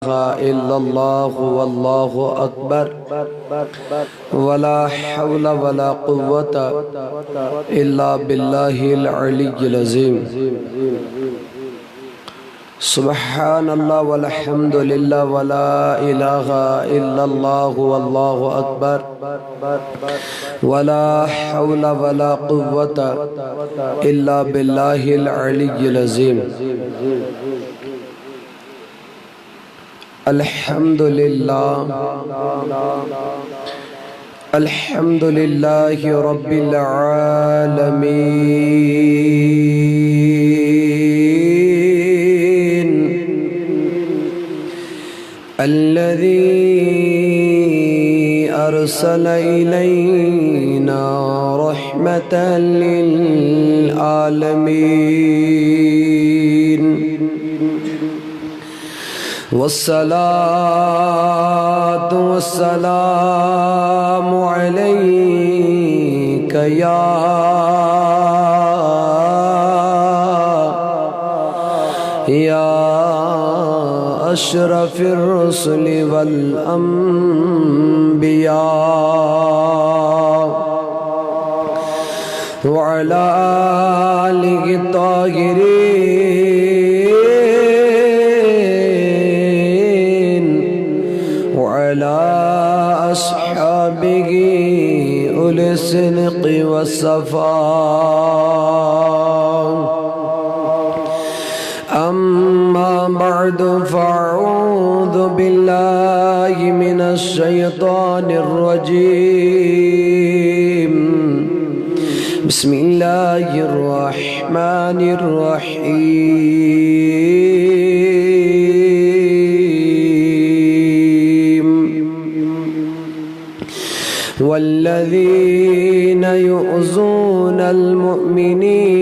إلا الله والله أكبر ولا حول ولا قوة إلا بالله العلي العظيم سبحان الله والحمد لله ولا إله إلا الله والله أكبر ولا حول ولا قوة إلا بالله العلي العظيم الحمد لله رب العالمين الذي أرسل إلينا رحمة للعالمين والصلاة والسلام عليك يا أشرف الرسل والأنبياء وعلى آله الطاهرين وعلى أصحابه أولي الصدق والصفاء أما بعد فأعوذ بالله من الشيطان الرجيم بسم الله الرحمن الرحيم والذين يؤذون المؤمنين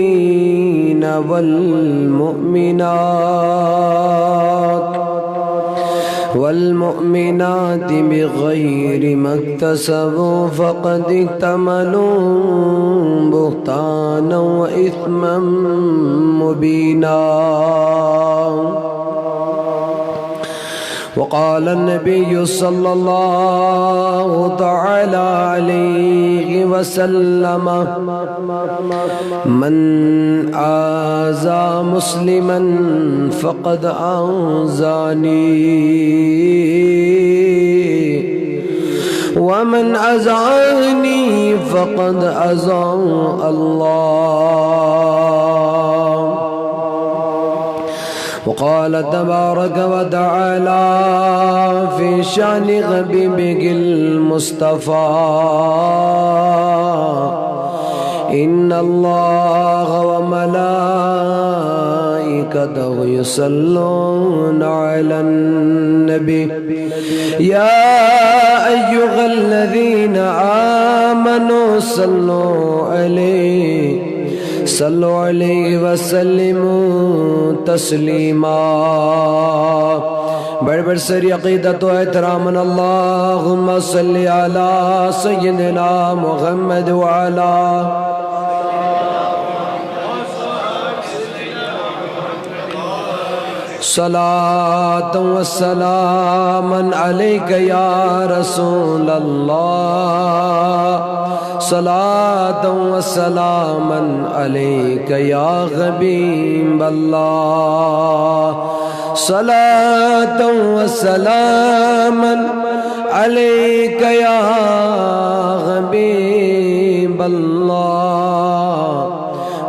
والمؤمنات بغير ما اكتسبوا فقد احتملوا بهتانا وإثما مبينا وقال النبي صلى الله تعالى عليه وسلم من آذى مسلما فقد آذاني ومن أذاني فقد أذى الله وقال تبارك وتعالى في شأن حبيبه المصطفى إن الله وملائكته يصلون على النبي يا أيها الذين آمنوا صلوا عليه وسلموا تسلیما بڑھ سری عقیدت و احترام اللہم صلی علی سیدنا محمد وعلا صلاة و سلاما علیک یا رسول اللہ صلاة و سلاما علیک یا حبیب اللہ صلاة و سلاما علیک یا حبیب اللہ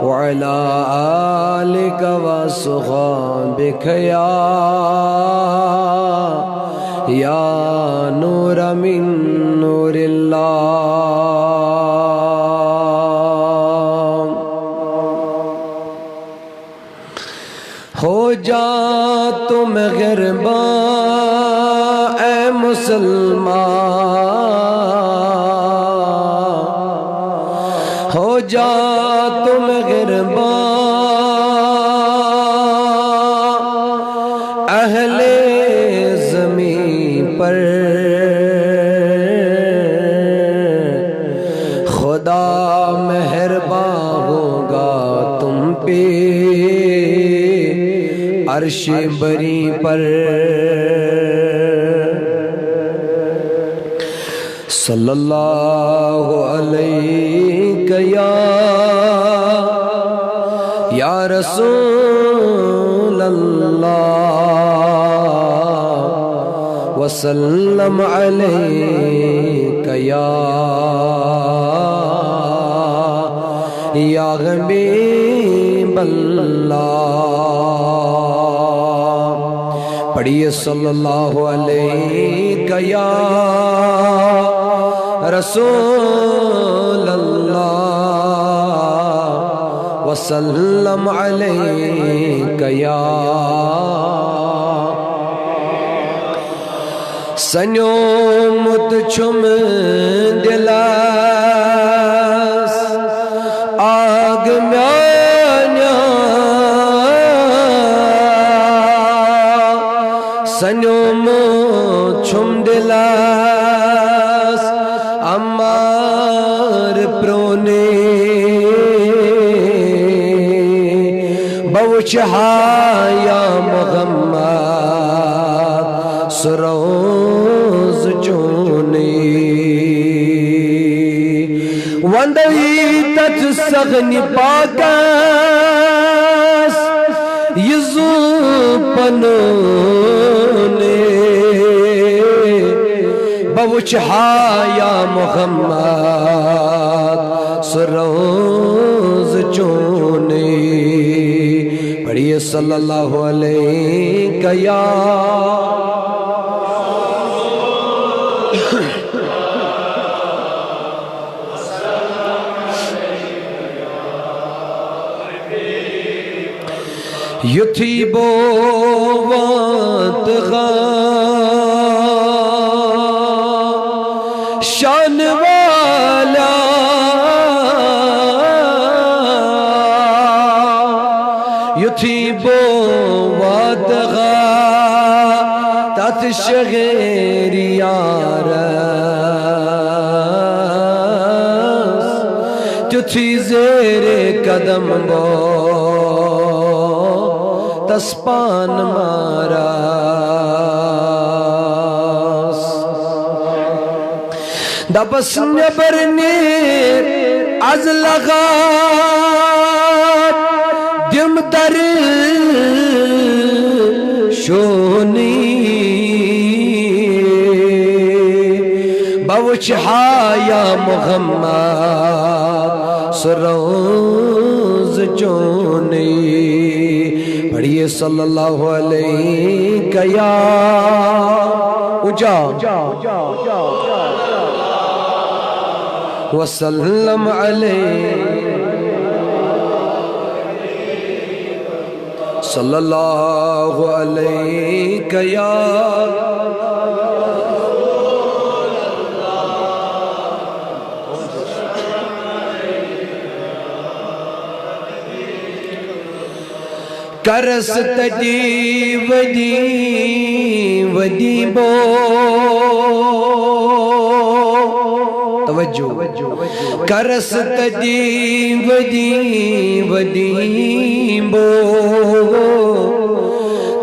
وعلى آلك وصحابك يا نور من نور الله ہو جا تم غرباں اے مسلمان ہو جا تم غرباں اہل زمین پر خدا مہرباں ہوگا تم پہ عرش بری پر صلی اللہ علیہ یا رسول اللہ وسلم علیک یا حبیب اللہ پڑھیے صلی اللہ علیہ یا رسول اللہ وسلم علیک یا سنو مت چھم دلاس آگ میانیا سنو مت چھم دلاس امار پرونے بوچھایا محمد سروز چونی وندوی تت سغنی پاکس یزو پنونے بوچھایا محمد سروز چونی پڑھیے صلی اللہ علیہ یا یتھی بوت شان والا یتھی بوت تت شغیر یارس تتھی زیر قدم بو تسپان ماراس دبس نبرنی از لغات دم در شونی بوچھایا محمد سروز چونی پڑھیے صلی اللہ علیہ یا وسلم علیہ صلی اللہ علیہ یا کرس تدی ودی ودی بو توجہ کرس تدی ودی ودی بو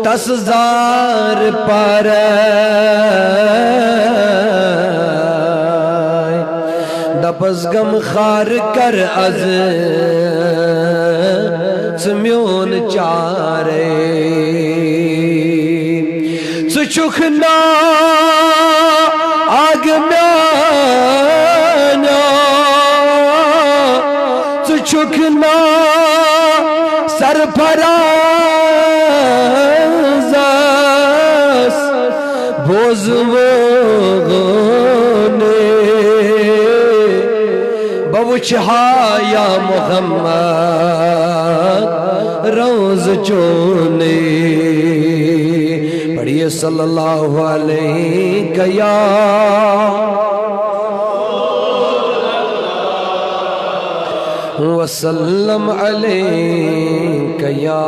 تسزار پر دپس غم خار کر از سمیون چارے سچکنا آگ میانا سچکنا سرفرازس بوزونے بوچھایا محمد روز چونے پڑھیے صلی اللہ علیہ یا وسلم علیہ یا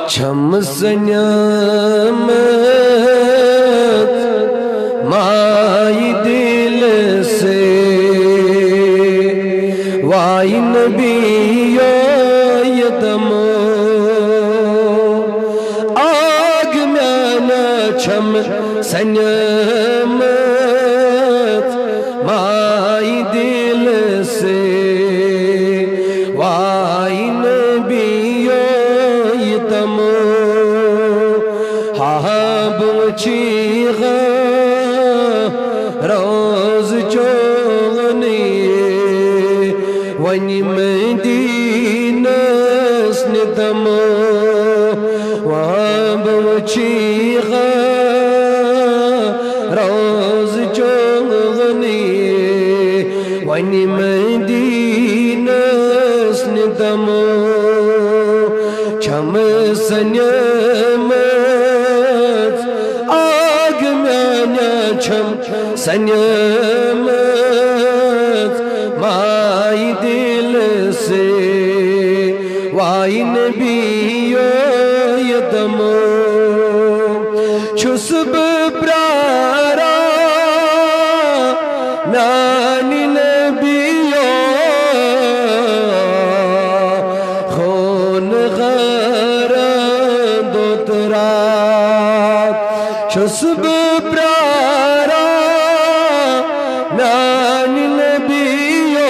چھم سنیمت مائی دل سے وائی نبیو یدم آگ میں نچ چھم سنیمت مائی دل سے وائی نبیو یتم ہاب چیغ روز چوغنی ونی مدینس ندم واب چیغ روز چوغنی ونی مدینس ندم چھم سنیمت آگ میانا چھم سنیمت مائی دل سے وائی نبیو یدم چھس بپرارا میانی نبیو خون غرد و تراب چھس بپرارا میانی نبیو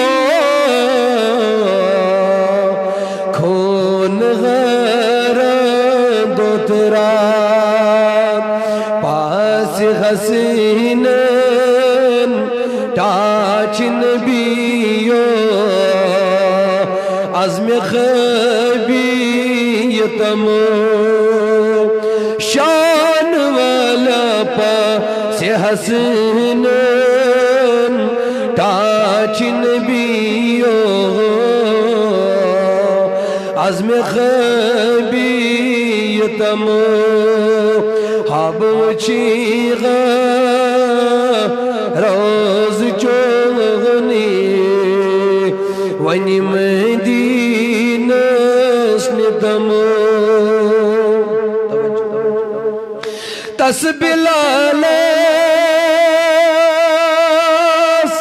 خون غرد و تراب پاس حسینن ٹاچ نبیو عزم خبیتم شان والا پاس حسینن ٹاچ نبیو عزم خبیتم حب چیغ روز چوغنی ونی مدینس ندم تس بلالس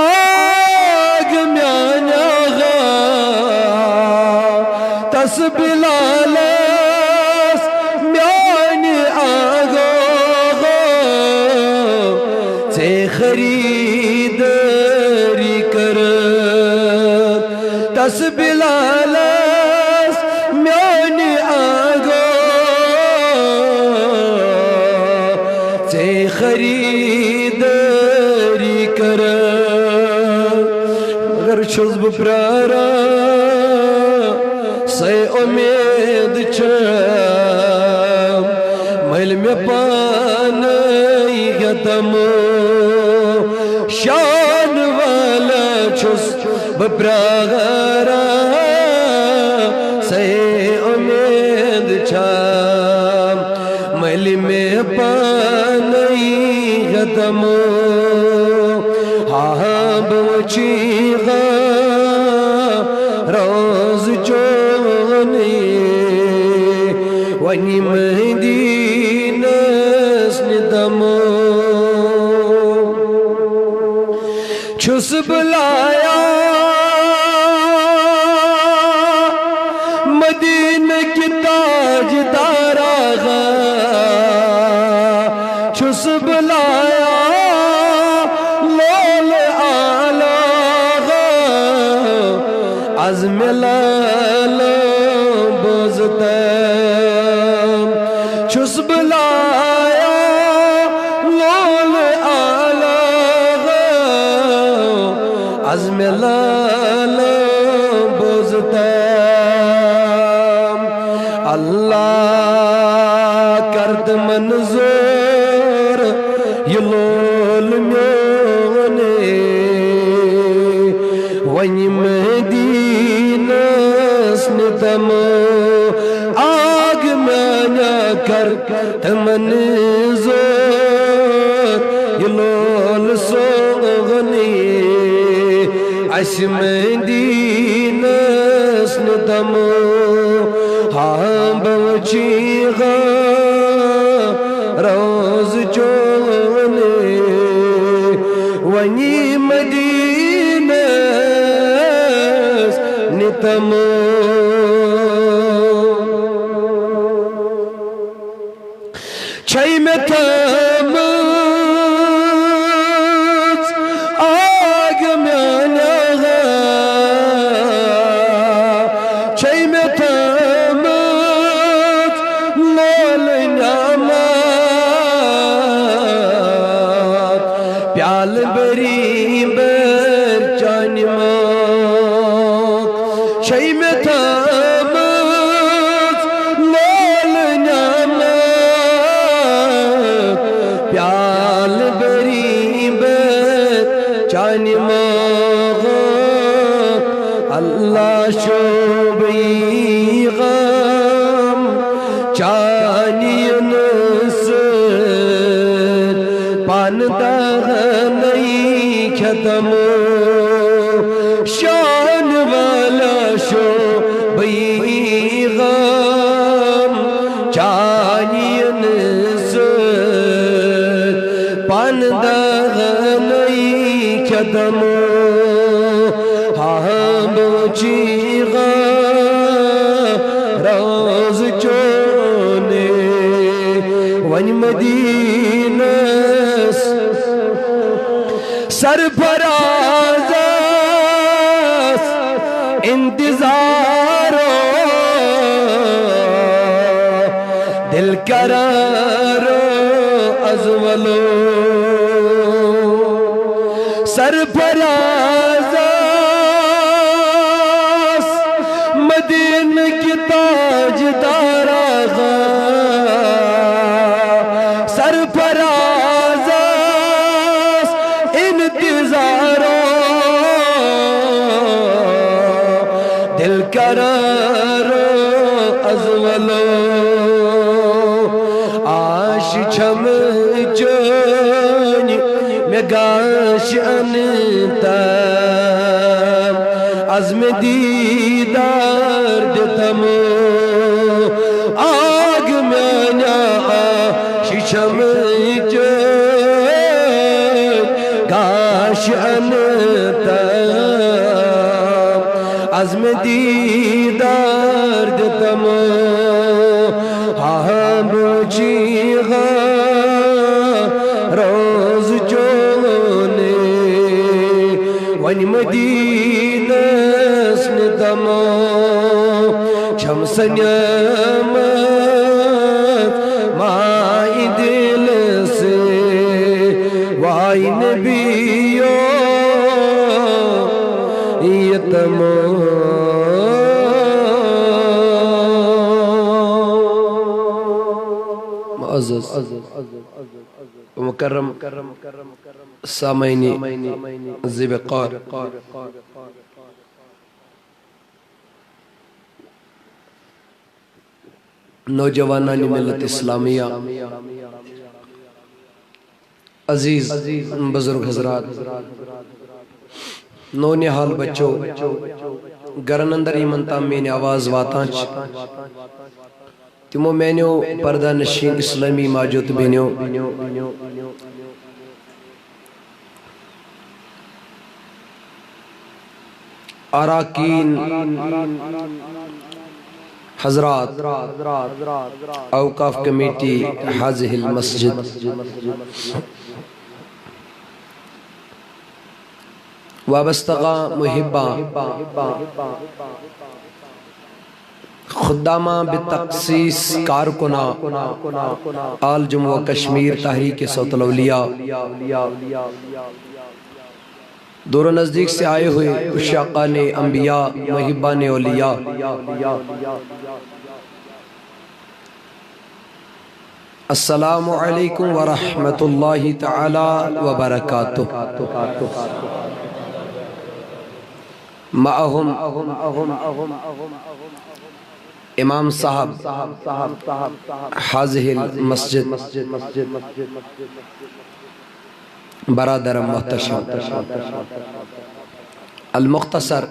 آگ میانا غا تس بلالس میانی آگا سے خریداری کر تس بلالس میانی آگا سے خریداری کر اگر چھز بپرارا سے امید چھم مل میں پانی یتم شان والا چھس بپرارا سے امید چھم مل میں پانی یتم ہاب چیغ روز چونی ونی مدینس ندم چھس بلایا مدینہ کی تاج دارا غا چھس بلایا لول آلا غا عزم لال بزتم چھس بلایا لول آلا غا عزم لال بزتم اللہ کرد منظور یہ لول میونے ونی مدینس ندم آگ میانا کرد منظور یہ لول سوغنی اس مدینس ندم ہاں بوچیغ روز چونے ونی مدینس ندم چھے میں تھامت آگ میانا چھے میں تھامت لول نعمت پیال بری بر چانی موت چھے میں تھامت لول نعمت پیال بری بر چانی موت اللہ شوبی غم چانی نصر پاندہ نہیں ختم شان والا شوبی غم چانی نصر پاندہ نہیں ختم چیغا راز چونے ون مدینہ سرفراز انتظارو دل قرارو ازولو سرفراز مدینہ کی تاج دارا سرفراز انتظارو دل قرارو ازولو آش چھم چونی میں گاش انتا عزم دیدار دیتم آگ میانا شیشم چون گاش انتا عزم دیدار دیتم ہم چیغا روز چونے ون مدینہ سندمو شمس نعمت مائی دل سے وائی نبیو یتمو معزز مکرم سامعینی ذی وقار نوجوانان ملت اسلامیہ عزیز بزرگ حضرات نونحال بچو گرن اندر ایمنتا میں نے آواز واتانچ تمو میں نے پردہ نشین اسلامی ماجوت بینیو اراکین حضرات اوقاف کمیٹی حاضح المسجد وابستغا محبہ خدامہ بتخصیص کارکنا آل جموں و کشمیر تحریک صوت الاولیاء دور و نزدیک سے آئے ہوئے عشاقان انبیاء محبان اولیاء السلام علیکم ورحمت اللہ تعالی وبرکاتہ معہم امام صاحب حاضح المسجد برادر محتشم المختصر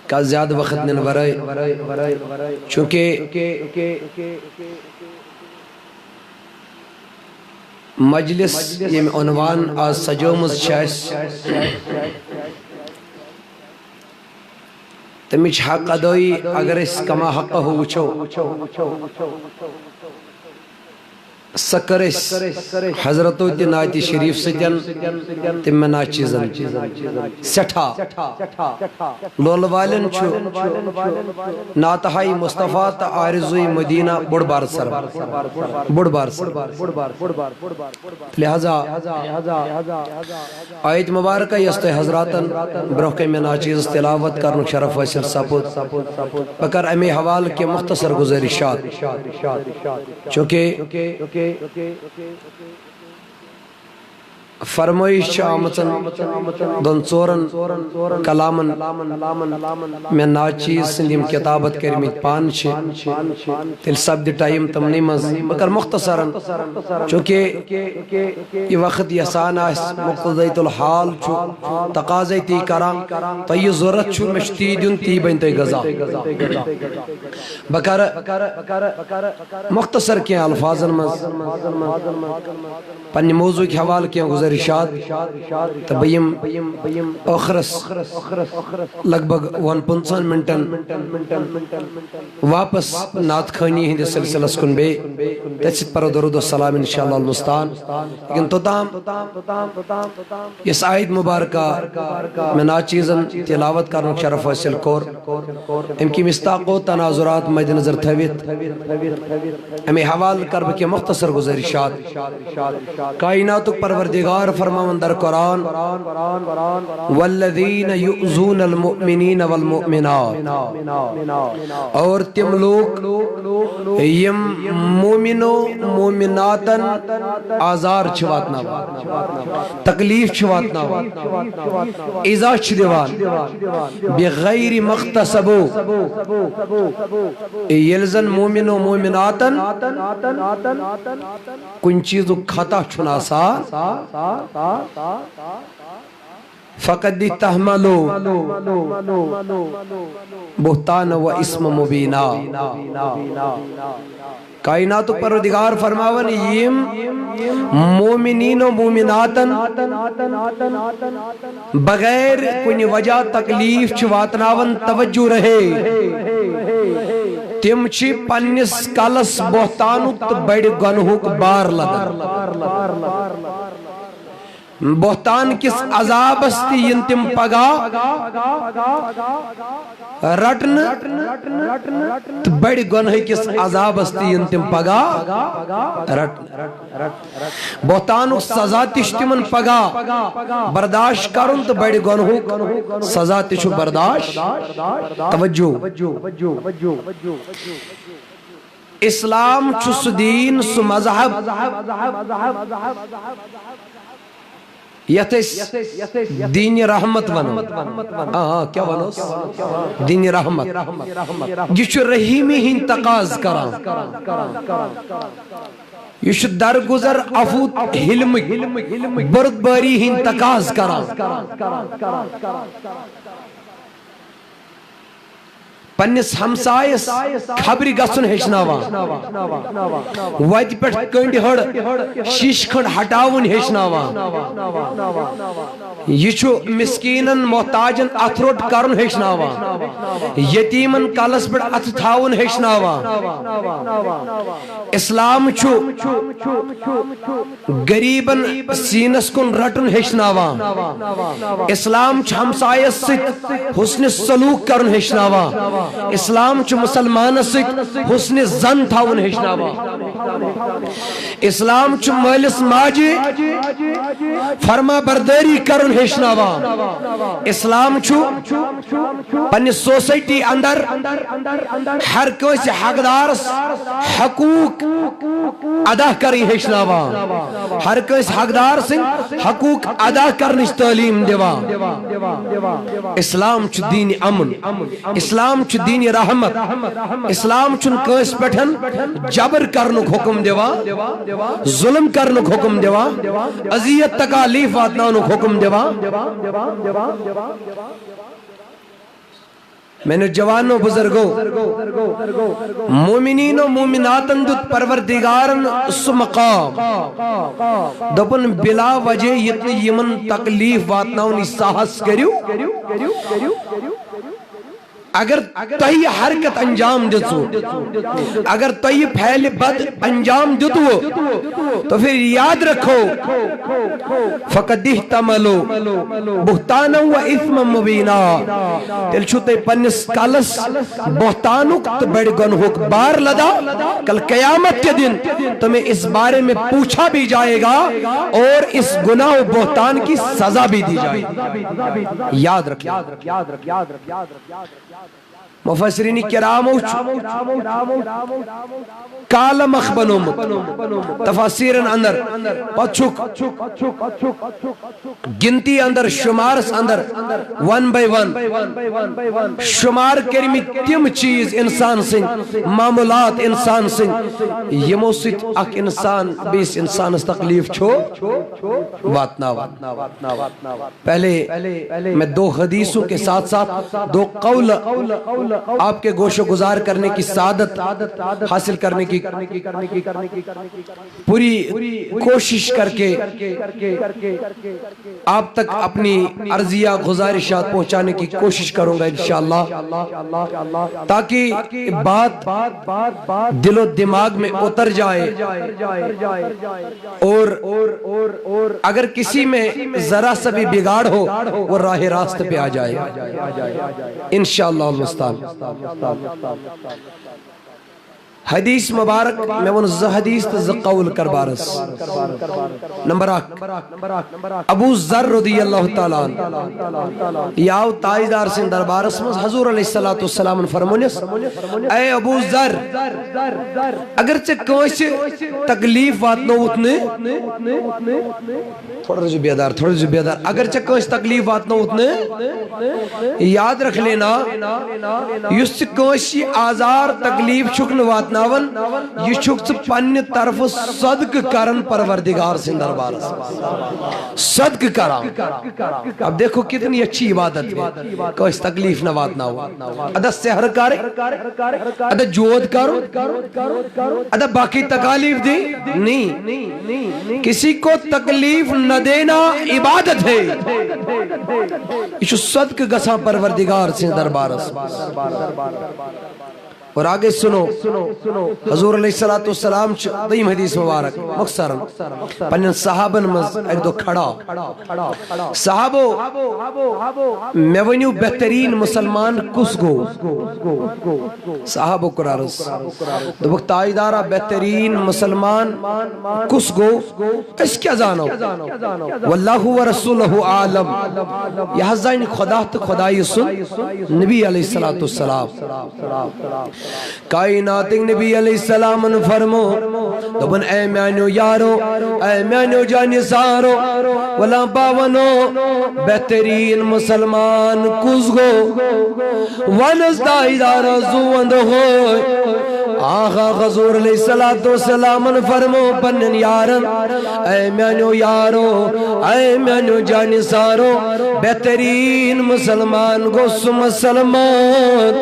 کا زیادہ وقت ننورائے چونکہ مجلس یہ عنوان آج سجومز شایس تمیچ حق ادوئی اگر اس کما حق ہو وچھو سکرس حضرتو تی ناتی شریف ستین تم میں ناچیزن سٹھا لول والن چھو ناتہائی مصطفیٰ تا آرزوی مدینہ بڑ بار سر لہذا آیت مبارکہ یست حضراتن برحق میں ناچیز تلاوت کرن شرف حاصل سپود بکر امی حوال کے مختصر گزارشات چونکہ فرمائش آمتن دون ژورن کلامن میں ناچیز سندیم کتابت کرمیت پان چھے تل سب دی ٹائم تمنی مز مگر مختصرن چونکہ یہ وقت یسان آس مقتضیت الحال چھو تقاضی تی کرام تو یہ ضرورت چھو مشتی دیون تی بینتے غذا بکر مختصر کیا الفاظن مز پنی موضوع کی حوال کیا گزارشات تبیم اخرس لگ بھگ 1.5 منٹن واپس نات خانی ہندی سلسلہ سکن بے تیسیت پر درود و سلام انشاءاللہ المستان لیکن تو تام اس آیت مبارکہ میں ناچیزن تلاوت کرنے شرف حاصل کور ام کی مستاق و تناظرات مد نظر تھویت ہمیں حوال کرب کے مختصر گزارشات کائنات پروردگار فرماون در قرآن والذین یؤذون المؤمنین والمؤمنات اور تم لوگ یم مومنو مومناتن آزار چھواتنا تکلیف چھواتنا ایزا چھدیوان بغیر مختصبو یلزن مومنو مومناتن کن چیزو خطا چھناسا فقد تحملو بہتان و اسم مبینہ کائنات پروردگار فرماون یم مومنین و مومناتن بغیر کنی وجہ تکلیف چھواتناون توجہ رہے تم چھ پنس کلس بہتانت بڑ گنہوک بار لگن بہتان کس عذاب استی ین تم پگا رٹن بڑ گنہ کس عذاب استی ین تم پگا رٹن بہتان سزا تش تمن پگا برداشت کرن تو بڑ گنہوک سزا تش برداشت توجہ اسلام چھ دین سو مذہب یتس دین رحمت ونو کیا ونو دین رحمت یہ چھ رحیمی ہن تقاض کران یہ چھ درگزر عفوت حلم بردباری ہن تقاض کران پنس ہمسائس خبری گسن ہیچناوان وت پہ کنڈ ہڑ شیش کھنڈ ہٹاون ہیچناوان یہ مسکینن محتاجن اتھ روٹ کرن ہیچناوان یتیمن کلس پہ اتھ تھاون ہیچناوان اسلام غریبن سینس کن رٹن ہیچناوان اسلام ہمسایس ست حسن سلوک کرن ہیچناوان اسلام چھ مسلمان سک حسن زن تھاون ہیچناوا اسلام چھ مالس ماجی فرما برداری کرن ہیچناوا اسلام چھ پنی سوسائٹی اندر ہر کوئی حقدار حقوق ادا کریں ہیچناوا ہر کوئی حقدار سنگ حقوق ادا کرنش تعلیم دیوا اسلام چھ دین امن اسلام چھ دین رحمت اسلام چھ کس پٹھن جبر کرنک حکم دیوا ظلم کرنک حکم دیوا اذیت تکالیف واتنانک حکم دیوا میں نے جوانوں بزرگوں مومنین و مومناتن دت پروردگارن سو مقام دپن بلا وجہ یتنی یمن تکلیف واتناونی ساہس کریو اگر تہی حرکت انجام دیتو اگر تہی پھیل بد انجام دیتو تو پھر یاد رکھو فقد احتملو بہتانا و اثم مبینا تیل چھوتے پنس کالس بہتانک تو بڑ گنہوک بار لدا کل قیامت کے دن تمہیں اس بارے میں پوچھا بھی جائے گا اور اس گناہ و بہتان کی سزا بھی دی جائے گی یاد رکھیں مفسرین کرام کالا مخبنوم تفاسیرن اندر پچھک گنتی اندر شمارس اندر 1 by 1 شمار کرمی تم چیز انسان سنگ معمولات انسان سنگ یمو ست اک انسان بیس انسان اس تکلیف چھو واتنا پہلے میں 2 حدیثوں کے ساتھ ساتھ 2 قول آپ کے گوش و گزار کرنے کی سعادت حاصل کرنے کی پوری کوشش کر کے آپ تک اپنی عرضیہ گزارشات پہنچانے کی کوشش کروں گا انشاءاللہ تاکہ بات دل و دماغ میں اتر جائے اور اگر کسی میں ذرا سا بھی بگاڑ ہو وہ راہ راست پہ آ جائے انشاءاللہ المستعان حدیث مبارک میں ون ز حدیث ز قول کربارس نمبر 1 ابو ذر رضی اللہ تعالیٰ یاو تاجدار سن دربارس مز حضور علیہ السلام فرمونس اے ابو ذر اگرچہ کوئی تکلیف واتنو اتنے تھوڑا جو بیدار اگرچہ کوئی تکلیف واتنو اتنے یاد رکھ لینا یس کوئی آزار تکلیف چھکن واتنا یہ چھک پنی طرف صدق کرن پروردگار سے دربار صدق کرن اب دیکھو کتنی اچھی عبادت ہے کوئی تکلیف نہ واتنا ہوا ادا سحر کرے ادا جود کرو ادا باقی تکالیف دی نہیں کسی کو تکلیف نہ دینا عبادت ہے یہ صدق گسا پروردگار سے دربار اور آگے سنو حضور علیہ السلام دیم حدیث مبارک مخصرن پنین صحابن مز ایک دو کھڑا صحابو میں ونیو بہترین مسلمان کس گو صحابو قرارس دو وقت تاجدارہ بہترین مسلمان کس گو اس کیا زانو واللہ و رسولہ عالم یہ حضائن خدا تو خدای سن نبی علیہ السلام کائنات نبی علیہ السلام فرمو دبن اے میانو یارو اے میانو جانی سارو ولا باونو بہترین مسلمان کزگو ونس دائدار زوند ہوئے آغا غزور علیہ السلام فرمو پنن یارن اے میانو یارو اے میانو جانی سارو بہترین مسلمان گوس مسلمان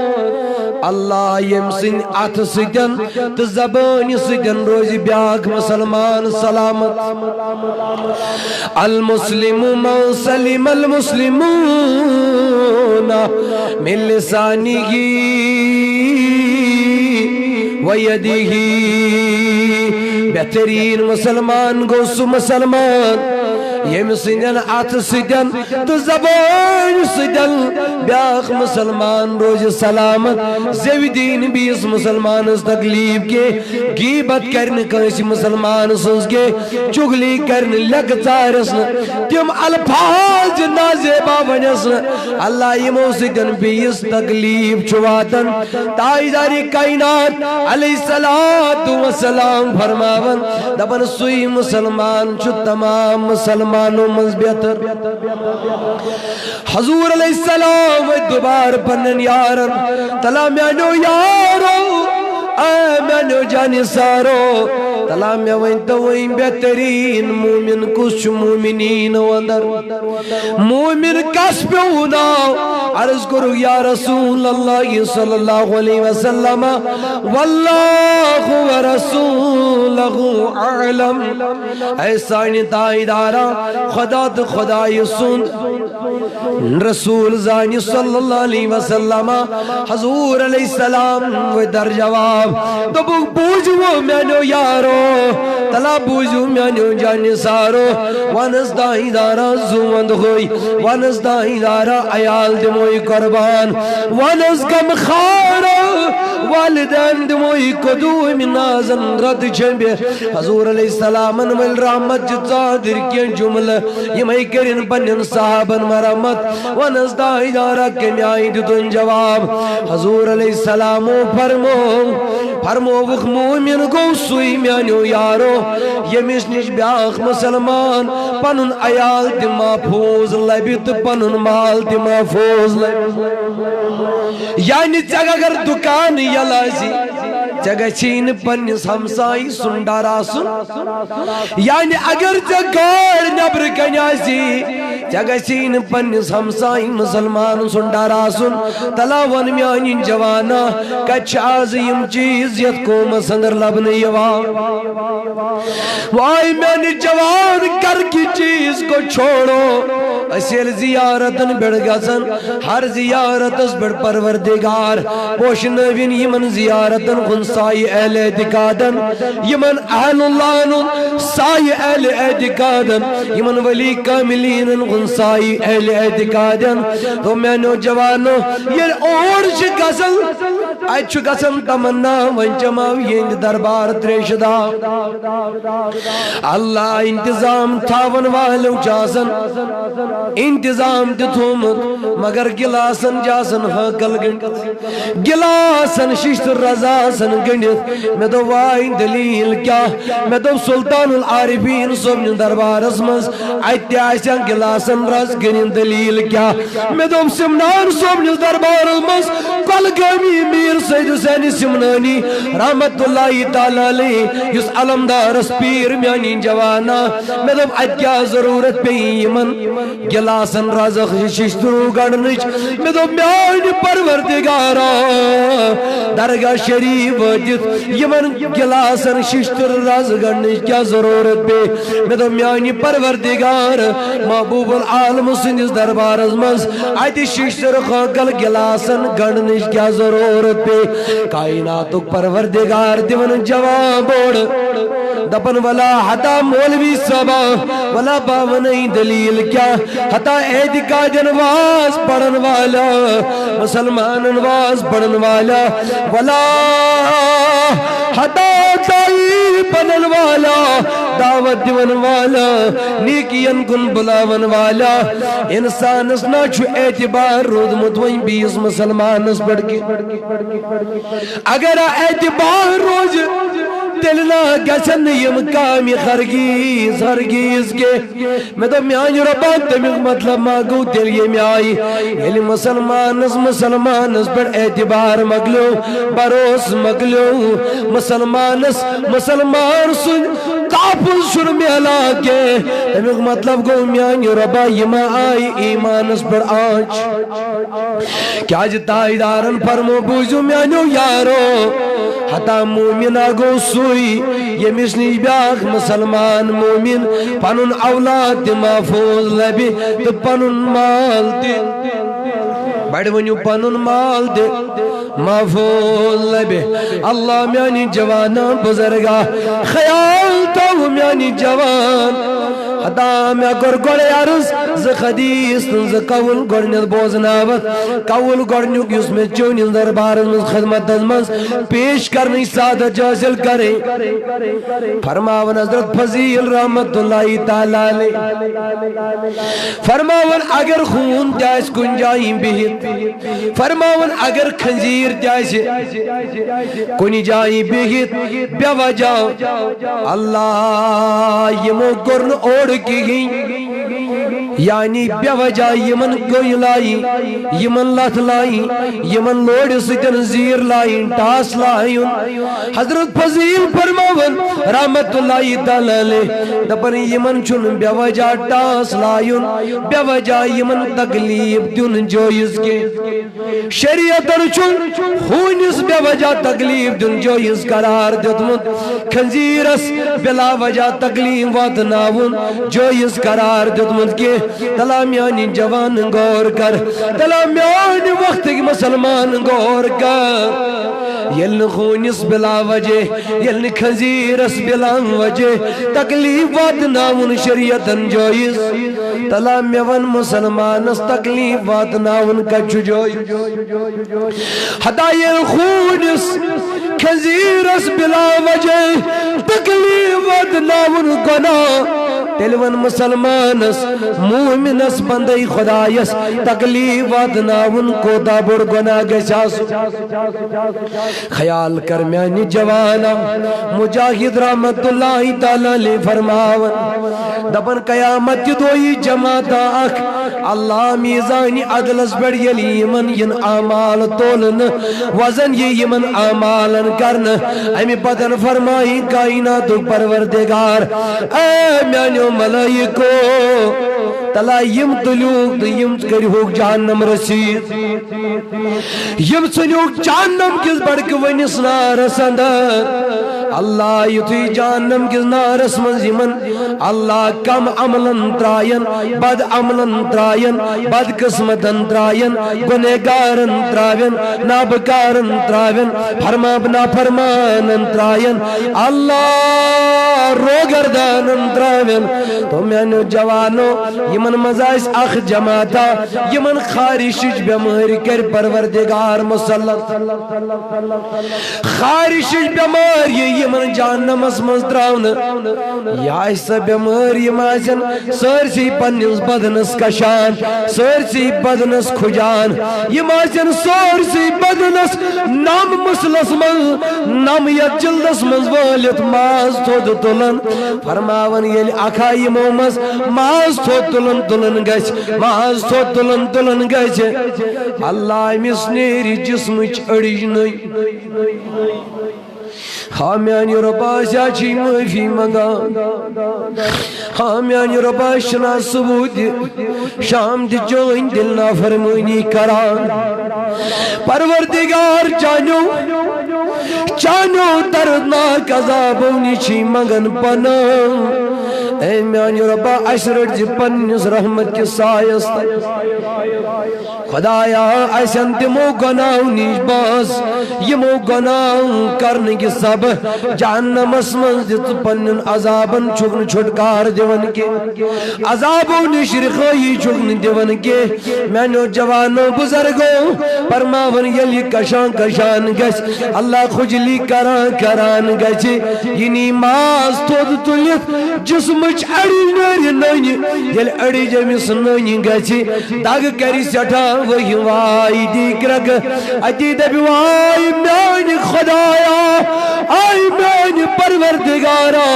اللہ یمسن ات سجن تو زبان سجن روزی بیاک مسلمان سلامت المسلم من سلم المسلمون من لسانه ویده بہترین مسلمان گوسو مسلمان یم سجن ات سجن تو زبان سجن بیاک مسلمان روز سلامت زیوی دین بیس مسلمان اس تکلیف کے غیبت کرنے کنسی مسلمان سنس کے چگلی کرنے لگ تارسن تم الفاظ نازیبا ونسن اللہ یمو سجن بیس تکلیف چواتن تائیداری کائنات علیہ السلام فرماون دبن سوئی مسلمان چو تمام مسلمانوں منز بہتر حضور علیہ السلام دوبار پنن یارن تلا میانو یارو اے میانو جانی سارو تلا میوین توین بہترین مومن کچھ مومنین وندر مومن کس پیونا عرض کرو یا رسول اللہ صلی اللہ علیہ وسلم واللہ ورسولہ اعلم اے سانی تائیدارا خدا تو خدای سن رسول زانی صلی اللہ علیہ وسلم حضور علیہ السلام و در جواب تو بوجھو مینو یارو تلا بوجھو مینو جانی سارو ونس دائیدارا زوند ہوئی ونس دائیدارا عیال دموئی قربان ونس گم خارو والدین دموئی قدو من نازن رد جنبی حضور علیہ السلام انوال رحمت جزادر کی جمل یمائی کرن پنن صحابن مرمت ونس دائیدارا کمی آئی دن جواب حضور علیہ السلام فرمو وق مومن گو سوئی میانیو یارو یمیش نش بیاخ مسلمان پنن عیال دی محفوظ لبی تو پنن مال دی محفوظ لبی یعنی جگہ اگر دکان یلازی جگہ چین پنس ہمسائی سنڈارا سن یعنی اگر جگار نبر کنیازی جگہ چین پنس ہمسائی مسلمان سنڈارا سن تلاون میانی جوانا کچھ عظیم چیز یت کو مسنگر لبن یوا وائی میانی جوان کر کی چیز کو چھوڑو اسیل زیارتن بڑھ گزن ہر زیارت اس بڑھ پروردگار پوش نوین یمن زیارتن خن سائی اہل اعتقادن یمن اہل اللہ سائی اہل اعتقادن یمن ولی کاملین خن سائی اہل اعتقادن تو میں نوجوانو یہ اور گزن اچھ گزن تمنا ونچماو یہ دربار تریشدہ اللہ انتظام تھاون والو جاسن انتظام تھومت مگر گلاسن جاسن حقل گنڈ گلاسن ششت رزاسن گنڈت میں دو وائی دلیل کیا میں دو سلطان العارفین صبح دربار اسمس ایتی آسان گلاسن رز گنڈ دلیل کیا میں دو سمنان صبح دربار اسمس کلگامی میر سید حسین سمنانی رحمت اللہ تعالی علیہ یس علمدار اسپیر میانی جوانا میں دو ایت کیا ضرورت پہ یمن گلاسن رازق ششترو گڑنچ میں دو میانی پروردگارا درگاہ شریف وجد یمن گلاسن ششتر راز گڑنچ کیا ضرورت پہ میں دو میانی پروردگار محبوب العالم سندس دربار ازمز آیتی ششتر خوکل گلاسن گڑنچ کیا ضرورت پہ کائناتو پروردگار دیون جواب اوڑ دپن ولا حتا مولوی صبا ولا باونی دلیل کیا حتا اعتقاد نواز پڑھن والا مسلمان نواز پڑھن والا ولا حتا دائی بنن والا دعوت دیون والا نیکین کن بلاون والا انسان اسنا چھو اعتبار رود مدوین بیس مسلمان اس بڑھ کے اگر اعتبار روز تلنا گسن یم کامی خرگیز ہرگیز کے میں تو میانی ربان تمیق مطلب ماگو تل یہ میائی یلی مسلمانس پر اعتبار مگلو بروس مگلو مسلمان سن کافل شر میلا کے تمیق مطلب گو میانی ربا یما آئی ایمانس پر آنچ کیا جتا ادارن فرمو بوزو میانیو یارو حتا مومن آگو سوئی یہ مسنی بیاخ مسلمان مومن پنن اولاد دی محفوظ لبی تو پنن مال دی بڑھ ونیو پنن مال دی محفوظ لبی اللہ میانی جوانا بزرگا خیال تو میانی جوان حدا میں گرگوڑ عرض ز خدیث ز قول گرنیت بوزناوت قول گرنیوک یس میں چونی دربار میں خدمت ازمز پیش کرنی سادہ جازل کریں فرماون حضرت فضیل رحمت اللہ تعالی فرماون اگر خون جائز کن جائیں بہت فرماون اگر خنزیر جائز کنی جائیں بہت بیا وجہ اللہ یہ مو گرن اوڑ کی گئی یعنی بے وجہ یمن کوئی لائی یمن لت لائی یمن لوڑ ستن زیر لائی ٹاس لائی حضرت فضیل فرماون رحمت اللہ تعالی دپن یمن چھن بے وجہ ٹاس لائن بے وجہ یمن تکلیف دن جویز کے شریعتن چھن ہونس بے وجہ تکلیف دن جویز قرار دیتمت خنزیرس بلا وجہ تکلیف واتناون جویز قرار دیتمت کے تلا میانی جوان غور کر تلا میانی وقت کی مسلمان غور کر یلن خونس بلا وجہ یلن خنزیرس بلا وجہ تکلیف واتناون شریعتن جویز تلا میون مسلمانس تکلیف واتناون کچھ جویز حتی یل خونس خنزیرس بلا وجہ تکلیف واتناون گناہ تلون مسلمانس مومنس بندی خدایس تکلیف واتناون کوتا بڑ گناہ گساس خیال کر میانی جوانا مجاہد رحمت اللہ تعالی لے فرماون دبن قیامت دوئی جماعتا اخ اللہ میزانی عدلس بڑ یلی یمن ین اعمال تولن وزن یہ یمن اعمالن کرن امی پتن فرمائی کائنات پروردگار اے میانی ملائکو تلا یم تلیوک یم کریوک جہنم رسید یم سنیوک جہنم کس بڑک ونس نارس اندر اللہ یتوی جہنم کس نارس من زمن اللہ کم عملن ترائین بد عملن ترائین بد قسمتن ترائین گنہگارن ترائین نابکارن ترائین فرما بنا فرمانن ترائین اللہ روگردانن ترائین تو میں نے جوانو یمن مزائس اخ جماعتا یمن خارشش بیماری کر پروردگار مسلط خارشش بیماری یمن جہنم اسمز تراؤن یا ایسا بیماری یمازن سرسی پنیس بدنس کشان سرسی بدنس کھجان یمازن سرسی بدنس نام مسلس من نام یا جلدس من والت ماز تود تلن فرماون یلی اکھا یمومز ماز تود تلن تلن گچ ماز تود تلن تلن گچ اللہ مسنیری جسمچ اڑیج نئی ہاں میانی ربا چاچی معافی منگا ہاں میانی ربا شنا ثبوت شام دی جوین دل نافرمانی کران پروردگار چانو دردناک عذابو نیچی مگن پنا اے میانی ربا اشرٹ جی پنیس رحمت کی سایست خدایا ایسن تمو گناہ نیش باز یمو گناہ کرنے کی سب جہنم اسمن دیت پنن عذابن چھکن چھٹکار دیون کے عذابو نشر خواہی چھکن دیون کے میں نو جوانو بزرگو پرماون یلی کشان کشان گش اللہ خجلی کران گش ینی ماز تود تلیت جسمچ اڑی ناری نانی یل اڑی جمیس نانی گش داگ کری سٹھا وہی وائی دیکرگ اتی دبی وائی میانی خدایا آئی میانی پروردگارا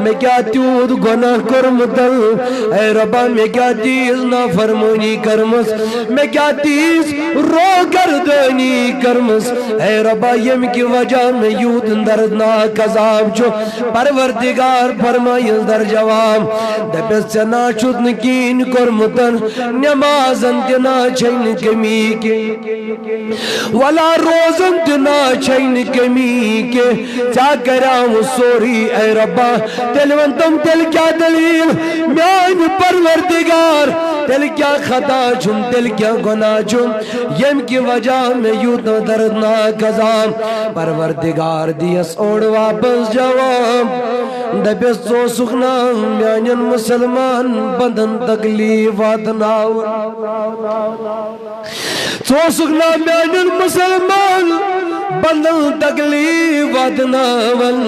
میں کیا تیود گناہ کرمتل اے ربا میں کیا تیز نافرمونی کرمس میں کیا تیز رو گردنی کرمس اے ربا یم کی وجہ میں یود دردناک عذاب چھو پروردگار فرمائیز در جواب دپس سے ناچود نکین کرمتن نمازن تنا چھین کمی کے ولا روزن تنا چھین کمی کے چا کرام سوری اے ربا تلون تم تل کیا دلیل میان پروردگار تل کیا خطا چھم تل کیا گناہ چھم یم کی وجہ میں یوتا دردناک عذاب پروردگار دیس اوڑ واپس جواب دبیس سو سخنا میانین مسلمان بدن تکلیفات ناو سو سخنا میانین مسلمان بندن تکلیف واتناون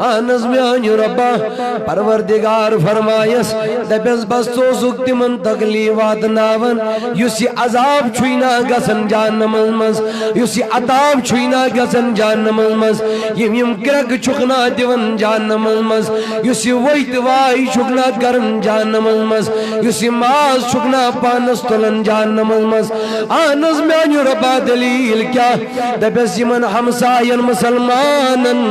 آنز میانی ربا پروردگار فرمایس دپیس بس سوزک تمن تکلیف واتناون یسی عذاب چھوینا گسن جہنم مز یسی عطاب چھوینا گسن جہنم مز یم کرک چھکنا دیون جہنم مز یسی ویت وائی چھکنا کرن جہنم مز یسی ماز چھکنا پانس تلن جہنم مز آنز میانی ربا دلیل کیا دپیس یمن ہمسائن مسلمانن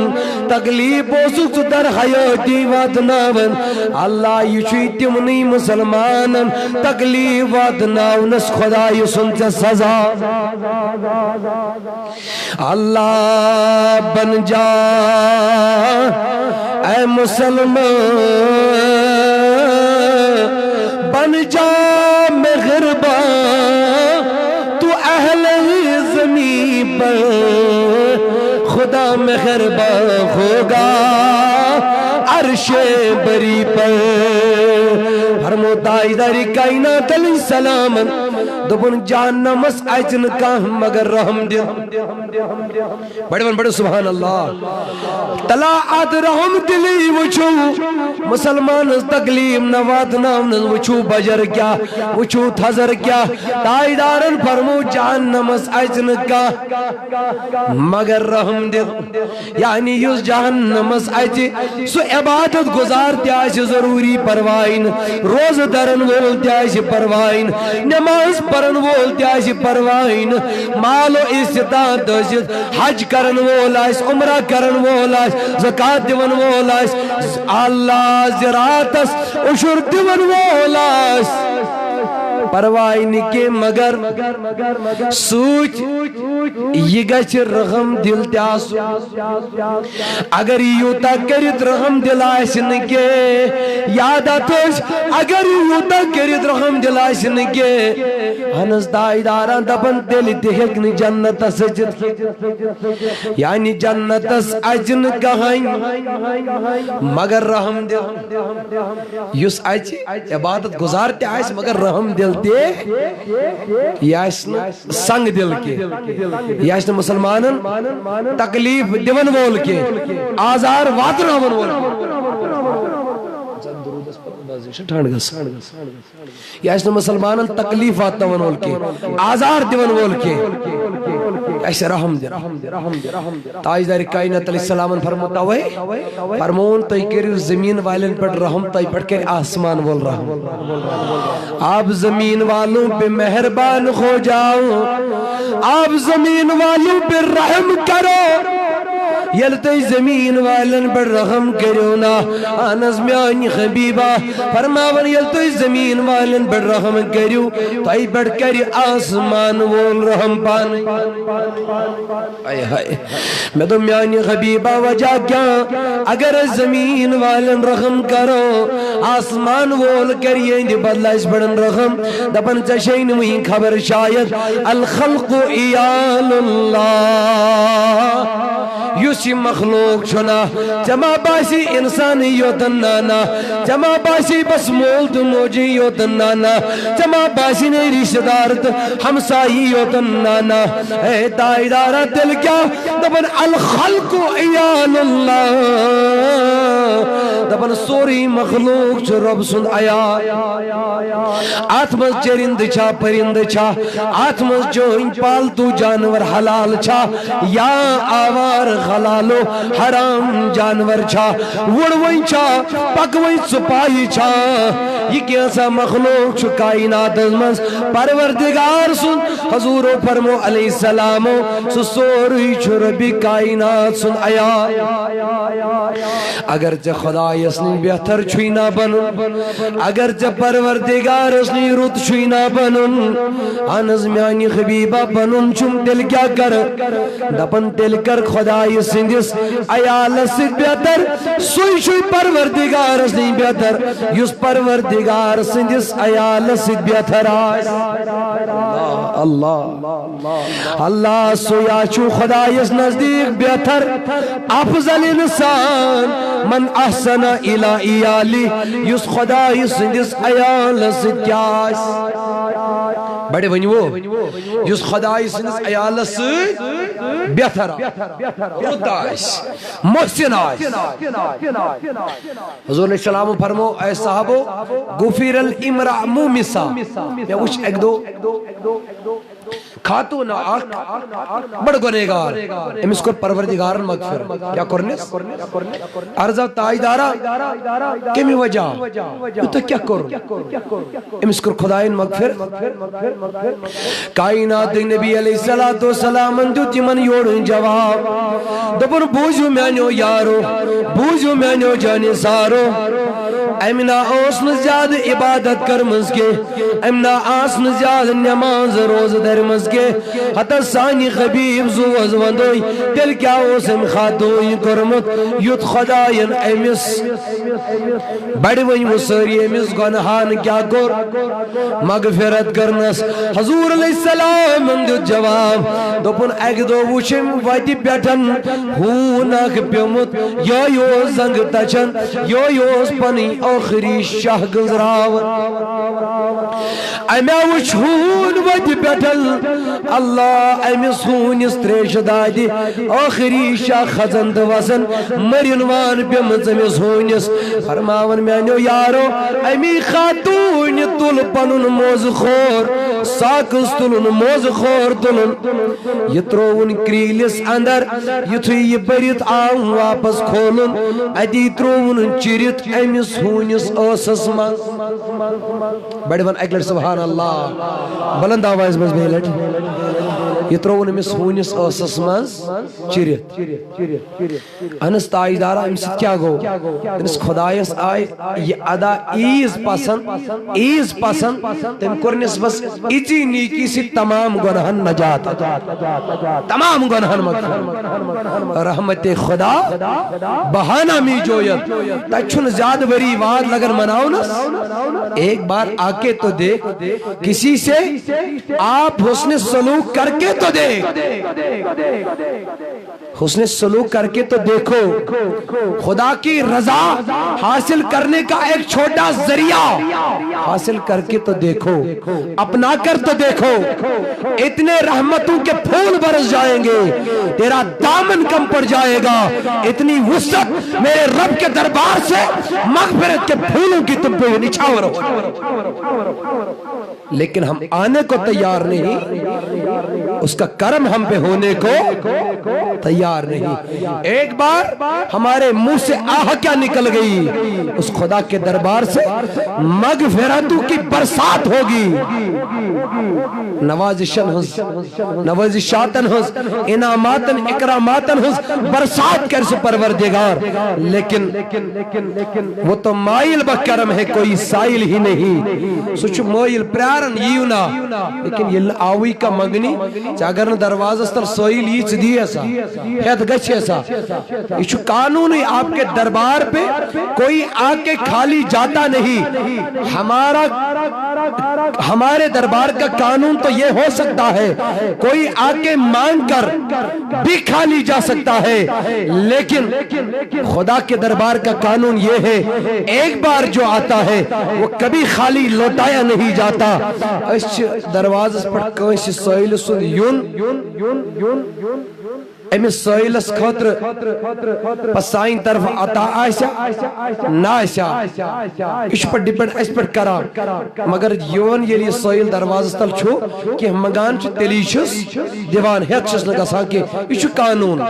تکلیف اوسک در حیاتی واتناون اللہ یہ چھوئی تمنی مسلمانن تکلیف واتناونس خدای سنچ سزا اللہ بن جا اے مسلمان بن جا مہربان تو اہل زمین پر خدا مہربان ہوگا عرش بری پر فرمو تاجداری کائنات علیہ السلام دبن جہنم اس ایچن کا مگر رحم دل بڑے بڑے سبحان اللہ طلاعات رحم دلی وچھو مسلمان اس تکلیم نوات نام وچھو بجر کیا وچھو تھزر کیا تاجدارن فرمو جہنم اس ایچن کا مگر رحم دل یعنی یس جہنم اس ایچی سو عبادت گزار تیاش ضروری پروائن روز درن وول تیاش پروائن نماز پرن وول تیاش پروائن مال و استطاعت دشت حج کرن وول آئیس عمرہ کرن وول آئیس زکاة دیون وول آئیس اللہ زراعتس اشر دیون وول آئیس پروائن کے مگر سوچ یہ گچ رحم دل تیاسو اگر یوتا کرت رحم دل آسن کے یادا توش اگر یوتا کرت رحم دل آسن کے ہنس دائیداران دبن دل تحقنی جنت سجد یعنی جنت اجن کہیں مگر رحم دل یس آجی عبادت گزارتے آئیس مگر رحم دل تے یاسن سنگ دل کے یاسن مسلمانن تکلیف دیون وول کے آزار واتناون وول یاسن مسلمانن تکلیف واتناون وول کے آزار دیون وول کے ایسے رحم دے تاجدار کائنات علیہ السلام فرموتا ہوئے فرمون تو کری زمین والن پر رحم تو پڑھ کر آسمان بول رحم آپ زمین والوں پہ مہربان ہو جاؤ آپ زمین والوں پہ رحم کرو یلتی زمین والن پر رحم کرونا آنز میانی خبیبہ فرماون یلتی زمین والن پر رحم کرو تو بڑھ کر آسمان وول رحم پان میں تو میانی خبیبہ وجہ کیا اگر زمین والن رحم کرو آسمان وول کریے دی بدلائش بڑن رحم دبن چشین وہیں خبر شاید الخلق ایال اللہ یوسی مخلوق چھنا جمع باسی انسانیوتن نانا جمع باسی بس مولت موجیوتن نانا جمع باسی نے رشتہ دارت ہمسائیوتن نانا اے تائیدارہ دل کیا دبن الخلق ایال اللہ دبن سوری مخلوق چھ رب سن آیا آتمز چرند چھا پرند چھا آتمز جوئن پالتو جانور حلال چھا یا آوار حلالو حرام جانور چھا وڑوئن چھا پکوئن سپاہی چھا یہ کیسا مخلوق چھو کائنات ازمز پروردگار سن حضور و فرمو علیہ السلام سوری چھو ربی کائنات سن آیا اگرچہ خدا یسنی بہتر چھوئی نہ بنن اگرچہ پروردگار اسنی رت چھوئی نہ بنن آنز میانی خبیبہ بنن چم دل کیا کر دپن دل کر خدا یسندس ایال سید بہتر سوئی چھوئی پروردگار اسنی بہتر یس پروردگار سندس ایال سید بہتر آئیس اللہ اللہ سویا چھو خدا یس نزدیک بہتر افضل انسان من احسن الى ایالی یس خدای سندس ایال ستیاس بڑے ونیو یس خدای سندس ایال ست بہتر رد آس محسن آس حضور علیہ السلام فرمو اے صحابو غفیر الامرأ مومسا میں وچ ایک دو خاتون بڑ گنہگار امس کور پروردگارن مغفر کیا کرنس عرض تاجدارا کمی وجہ تو کیا کر امس کور خدائن مغفر کائنات نبی علیہ السلام دیت یمن یورن جواب دپن بوزو میانو یارو بوزو میانو جانی سارو امنا اوسن زیاد عبادت کرمز کے امنا آسن زیاد نماز روز درمز کے حتی سانی خبیب زوز وندوی دل کیا اوسم خاتوی کرمت یت خداین امس بڑی وی مسری امس گنہان کیا کر مغفرت کرنس حضور علیہ السلام اندت جواب دوپن ایک دو وچم ویدی پیٹن ہونک پیمت یو زنگ تچن یو پنی آخری شاہ گزراون امیا وچ ہون ویدی پیٹن اللہ امس ہونس تریش دادی آخری شاہ خزند وزن مرینوان پیمت امس ہونس فرماون میانو یارو امی خاتون تل پنن موز خور ساکس تلن موز خور تلن یہ ترون کریلس اندر یتھو یہ برت آم واپس کھولن ادی ترون چرت امس ہونس اوسس من بڑی ون اکلٹ سبحان اللہ بلند آواز مز بیلٹ یہ ترون امس ہونس اوسس من چرت انس تاجدارا امس کیا گو انس خدایس آئی یہ ادا ایز پسند تم کرنس بس اچی نیکی سی تمام گنہن نجات تمام گنہن مغفر رحمت خدا بہانہ می جویت تچھن زیاد بری واد لگر مناؤنس ایک بار آکے تو دیکھ کسی سے آپ حسن سلوک کر کے تو دیکھ حسن سلوک کر کے تو دیکھو خدا کی رضا حاصل کرنے کا ایک چھوٹا ذریعہ حاصل کر کے تو دیکھو اپنا کر تو دیکھو اتنے رحمتوں کے پھول برس جائیں گے تیرا دامن کم پڑ جائے گا اتنی وسعت میرے رب کے دربار سے مغفرت کے پھولوں کی تم پہ نچھاور ہو لیکن ہم آنے کو تیار نہیں اس کا کرم ہم پہ ہونے کو تیار نہیں ایک بار ہمارے منہ سے آہ کیا نکل گئی اس خدا کے دربار سے مغفرتوں کی برسات ہوگی نوازشاتن ہز انعاماتن اکراماتن ہز برسات کر سے پروردگار لیکن وہ تو مائل بکرم ہے کوئی سائل ہی نہیں سوچ مائل پرارن یونا لیکن یہ آوی کا مگنی اگر دروازہ ستر سوئیل یہ چدی ایسا ہیت گچھ ایسا یہ قانونی آپ کے دربار پہ کوئی آکے خالی جاتا نہیں ہمارے دربار کا قانون تو یہ ہو سکتا ہے کوئی آکے مانگ کر بھی خالی جا سکتا ہے لیکن خدا کے دربار کا قانون یہ ہے ایک بار جو آتا ہے وہ کبھی خالی لوٹایا نہیں جاتا اس دروازہ پر کوئی سوئیل سن یون امی سوئیلس خطر پسائن طرف عطا آئیسا نا آئیسا اس پر ڈیپنڈ اس پر کرا مگر یون یہ سوئیل دروازہ تل چھو کہ مگان چھ تلیشس دیوان ہیت چس لگا سا کہ اس قانون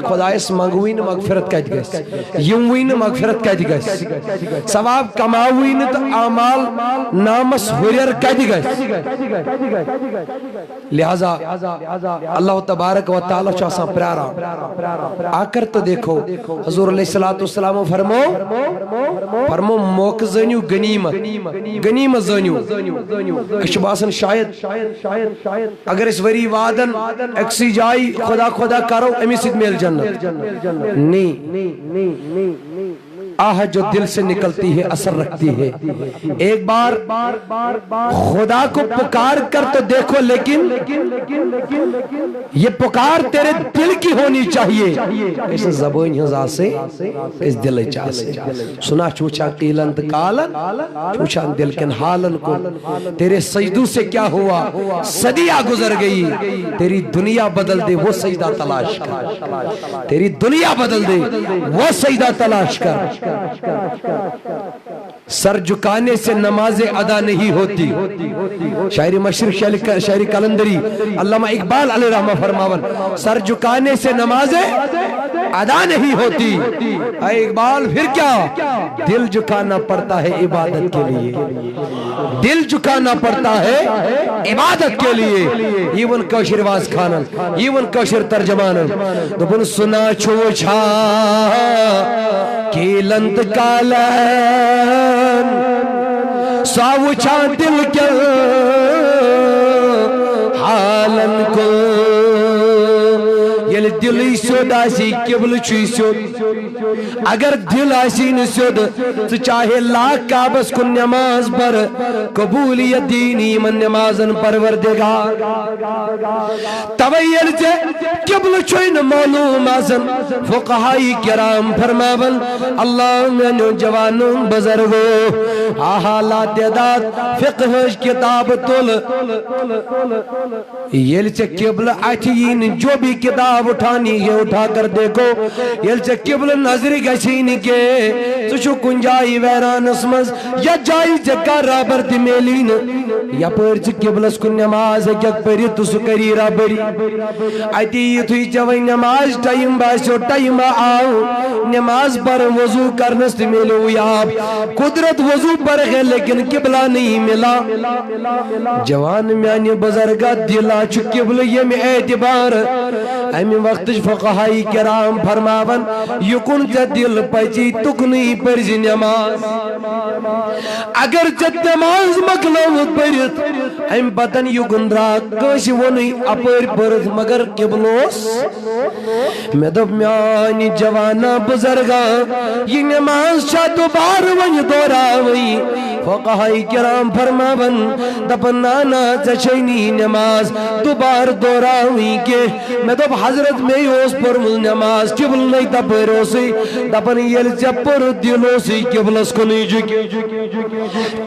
خدایس مانگوین مغفرت کہت گئس یوین مغفرت کہت گئس ثواب کماوین تو اعمال نامس ہوریر کہت گئس لہذا اللہ تبارک و تعالی چاہسا پرارا آکر تو دیکھو حضور علیہ السلام فرمو موقع زنیو غنیمت زنیو کچھ باسن شاید اگر اس وری وادن اکسی جائی خدا کرو امی سید میل جنت نہیں آہ جو دل سے نکلتی ہے اثر رکھتی ہے. ایک بار خدا کو پکار کر تو دیکھو، لیکن یہ پکار تیرے دل کی ہونی چاہیے. اس زبان ہزا سے اس دل چاہ سے سنا چوچا قیلن کالن، چوچا دل کن حالن کو. تیرے سجدوں سے کیا ہوا؟ صدیہ گزر گئی. تیری دنیا بدل دے وہ سجدہ تلاش کر. تیری دنیا بدل دے وہ سجدہ تلاش کر. سر جھکانے سے نماز ادا نہیں ہوتی. شاعری مشرق شاعری کلندری علامہ اقبال علیہ رحمہ فرماون، سر جھکانے سے نماز ادا نہیں ہوتی. اے اقبال پھر کیا؟ دل جھکانا پڑتا ہے عبادت کے لیے. دل جھکانا پڑتا ہے عبادت کے لیے. ایون کوشر واز خانن، ایون کوشر ترجمانن دبن سنا چھوچھا کیلند کالن ساوچھا دل کے حالن کو. یل دل سیود آسی قبل چھ سیود. اگر دل آسی ن سیود تو چاہے لاکھ کعبس کن نماز پر قبولیت دینی من نمازن پروردگار. تویل سے قبل چھ ن معلوم آسن فقہائی کرام فرماون اللہ من جوانوں بزرگو آہا لا تعداد فقہ کتاب تل. یل سے قبل آتین جو بھی کتاب اٹھانی ہے اٹھا کر دیکھو. یل سے قبل نظری گشین کے سوچو کنجائی ویران اسمز یا جائی جگہ رابر تمیلین یا پرچ قبلس کن نماز یک پری تسو کری رابری. آتی تھی چوئی نماز ٹائم باسو ٹائم آؤ نماز پر وضو کرنس تمیلو یاب. قدرت وضو پر ہے لیکن قبلہ نہیں ملا. جوان میانی بزرگا دلا چو قبل یم اعتبار. امی وقت فقہائی کرام فرماون یکن چا دل پچی تکنی پرزی نماز. اگر چا نماز مکلوت پرت ام پتن یکن راک کش ونی اپر پرت مگر قبلوس. میں دب میانی جوانا بزرگا یہ نماز چا دوبار ونی دوراوی. فقہائی کرام فرماون دپن نانا چچینی نماز دوبار دوراوی کے. میں دب حضرت میں اس پر نماز قبل نہیں تپرو سی دپن یل چپر دلو سی قبلس کو نہیں جھکی.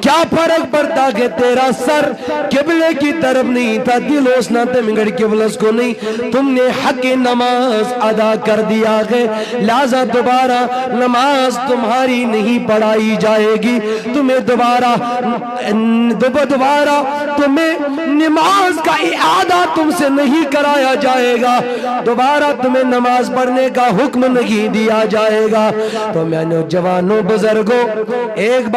کیا فرق پڑتا کہ تیرا سر قبلے کی طرف نہیں تھا دلوس نہ تمگڑ قبلس کو نہیں. تم نے حق نماز ادا کر دیا ہے لہذا دوبارہ نماز تمہاری نہیں پڑھائی جائے گی. تمہیں دوبارہ تمہیں نماز کا اعادہ تم سے نہیں کرایا جائے گا. دوبارہ تمہیں نماز پڑھنے کا حکم نہیں دیا جائے گا. تو میں نے جوانوں بزرگوں ایک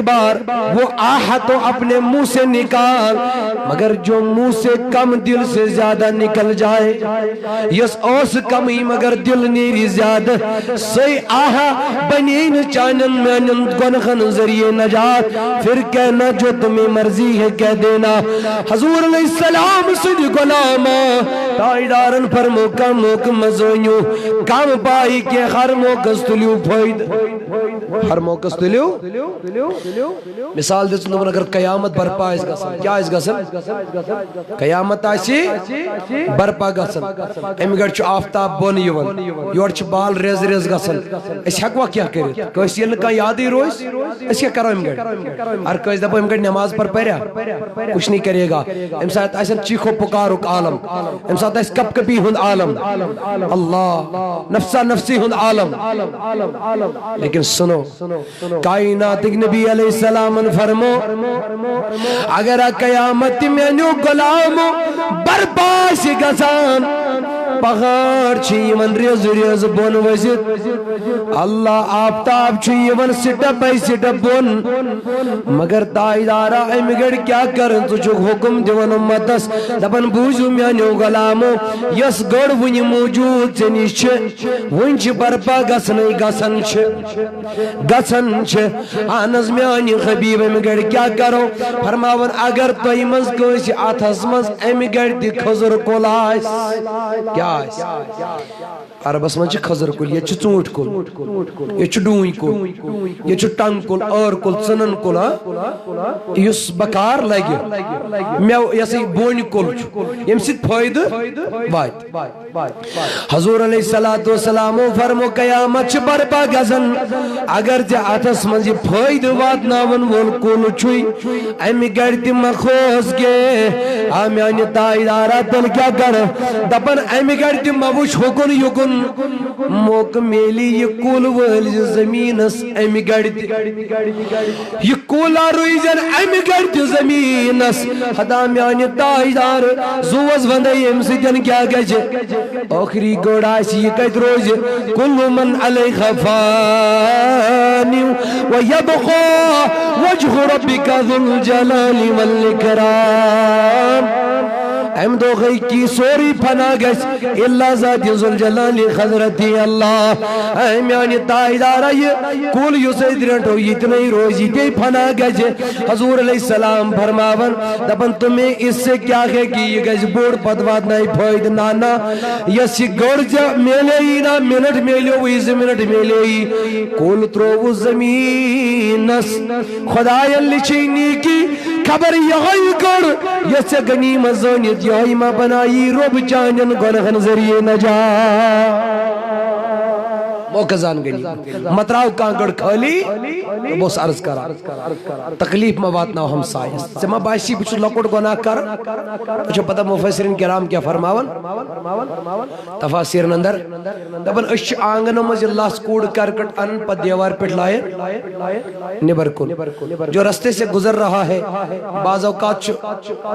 بار وہ آہ تو اپنے منہ سے نکال مگر جو منہ سے کم دل سے زیادہ نکل جائے یس اوس کم ہی مگر دل نیری زیادہ سی آہ بنین چانن مینن گنخن ذریعے نجات. پھر کہنا جو تمہیں مرضی ہے کہہ دینا. حضور علیہ السلام سج غلامہ تائیدارن پر موک مزونیو کام پائی کے ہر موکس تلیو پھوید. ہر موکس تلیو مثال دیتا ہوں اگر قیامت برپا اس گسن کیا اس گسن قیامت آسی برپا گسن. امگر چو آفتاب بون یون یور چو بال ریز ریز گسن اس حقوہ کیا کرے کوئی یل کا یادی روز اس کیا کرو امگر ہر کوئی دبو امگر نماز پر پڑھیا کچھ نہیں کرے گا. امسایت ایسا چیخو پکارک عالم امسایت ایسا کپ کپی ہند عالم اللہ نفسا نفسی ہند عالم. لیکن سنو کائنات نبی علیہ السلام فرمو اگر قیامت میں نیو غلامو برپاس گسان پہاڑ چھیون ریز ریز بون وزید اللہ آفتاب چھیون سٹپ ای سٹپ بون مگر تائیدارا امگڑ کیا کرن تو چھو حکم دیون امتس دپن بوزو میانیو غلامو یس گڑ ونی موجود چنی چھ ونچ برپا گسنی گسن چھ آنز میانی خبیب امگڑ کیا کرو فرماون اگر تو ایمز کوئی آتھس مز امگڑ دی خضر کول آئیس کیا آئیس عربس من خضر کل یہ ژوٗنٛٹھ کل یہ ڈوٗنۍ کل یہ ٹنگ کل ٲر کل ژٕنن کل یُس بکار لگہِ میو یہ بونہِ کل یم سۭتۍ فٲیدٕ واتہِ حضور علیہ الصلوۃ والسلام فرمو قیامت چھ برپا گژھان اگر ژےٚ اتھس منٛز یہِ فٲیدٕ واتناون وول کُل چھُے امہِ گرِ تہِ مخوس کے آ میانہِ تاجدارا تیٚلہِ کیٛاہ کرٕ دپان امہِ گرِ تہِ مہ وٕچھ ہُکُن یُکُن موقعہٕ میلی یہِ کُل وٲلۍ زٔمیٖنس امہِ گرِ تہِ یہِ کُلا روزن امہِ گرِ تہِ زٔمیٖنس خدا میانہِ تاجدار زوس ونٛدے ییٚمہِ سۭتۍ کیٛاہ گژھِ ٲخری گوڑ آسہِ یہِ کتہِ روزِ کُلُ من علیہا فان ویبقى وجه ربك ذو الجلال والإكرام ام دو غی کی سوری پناہ گس اللہ ذات ذوالجلال حضرتی اللہ ایم یعنی تائیدارہ یہ کول یو سیدرنٹو اتنی روزی تی پناہ گس حضور علیہ السلام فرماون دپن تمہیں اس سے کیا ہے کہ یہ گس بوڑ پدوات نہیں پھوئد نانا یسی گرجا میلے ہی نا منٹ میلے ہوئی منٹ میلے ہی کول ترو زمینس خدای لچینی کی خبر یہی کر یسے غنیمت زانیت یہی ما بنائی رب چانن گنہن ذریعے نجات موقع زان گنی متراو کانگڑ کھالی بوس عرض کرا تکلیف ما واتنا ہم سائس سے ما باعثی بچو لکوٹ گناہ کر اچھا پتہ مفسرین کرام کیا فرماون تفاسیر نندر دبن اش آنگن مز اللہ سکوڑ کرکٹ ان پا دیوار پٹ لائے نبر کن جو رستے سے گزر رہا ہے بعض اوقات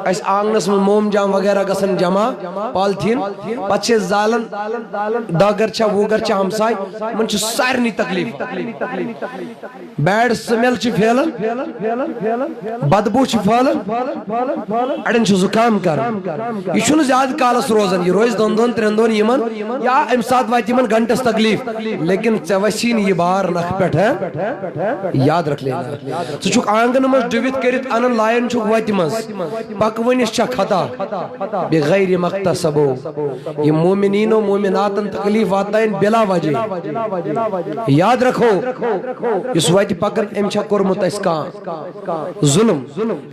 اس آنگنس میں موم جام وغیرہ گسن جمع پالتھین پچھے زالن داگر چھا ووگر چھا ہمسائی من چھ سارنی تکلیف بیڈ سمیل چھ پھیلن بدبو چھ پھیلن اڑن چھ زکام کرن یہ چھن زیادہ کالس روزن یہ روز دون دون ترین دون یمن یا ام سات وات یمن گھنٹس تکلیف لیکن ژوسین یہ بار نخ پٹ ہے یاد رکھ لینا ژٕ چھُکھ آنگن مز ڈُبِتھ کٔرِتھ انن لایَن چھُکھ وتہِ منٛز پکوٕنِس چھا خطا بغیر مقتصبو یہ مومنینو مومناتن تکلیف واتنائن بلا وجہ یاد رکھو اس وقت پکن ام چھا کورمت اس کا ظلم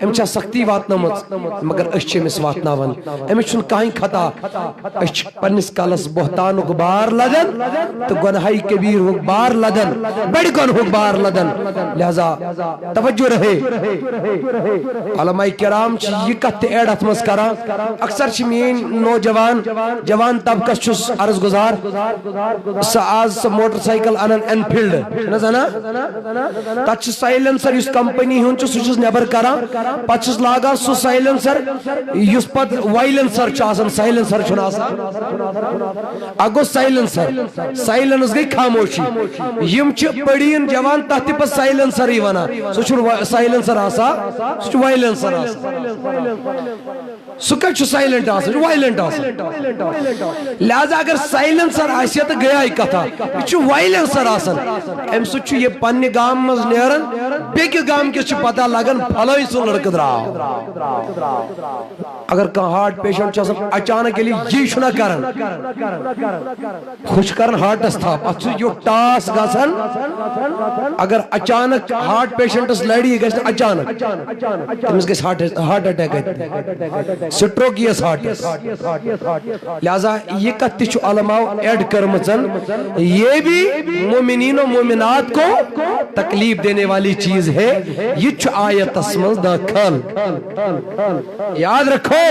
ام چھا سختی واتنامت مگر اس چھے مس واتناون ام چھن کہیں خطا اس پنس کالس بہتانک بار لدن تو گناہی کبیر ہوک بار لدن بڑی گن ہوک بار لدن لہذا توجہ رہے علماء کرام چھ یہ کت ایڈ اتمس کرا اکثر چھ مین نوجوان جوان طبقس چھس عرض گزار آز موٹر سائیکل انن انفیلڈ نزانا تچ سائلنسر اس کمپنی ہون چھ سوچس نبر کرا پچھس لاگا سو سائلنسر یس پت وائلنسر چاسن سائلنسر چھن آسان اگو سائلنسر سائلنس گئی خاموشی یم چھ پڑین جوان تحت پر سائلنسر ہی ونا سو چھ سائلنسر آسا سو چھ وائلنسر آسا سو کچھ سائلنٹ آسا وائلنٹ آسا لہذا اگر سائلنسر آسیا تو گیا ہی کتھا یہ وائلنسر آسن ام سو یہ پنہ گام مز نیرن بیکہ گام کس پتہ لگن پھلائی سو لڑکہ درا اگر کہاں ہارٹ پیشنٹ اچانک یہ چھنا کرن خوش کرن ہارٹس تھا اتھ یہ ٹاس گسن اگر اچانک ہارٹ پیشنٹس لڑی گھس اچانک تمس گھس ہارٹ اٹیک سٹروک یس ہارٹس لہذا یہ کت چھ علماء ایڈ کرمچن یہ بھی مومنین و مومنات کو تکلیف دینے والی چیز ہے یہ چھ آیت اسمز داخل یاد رکھو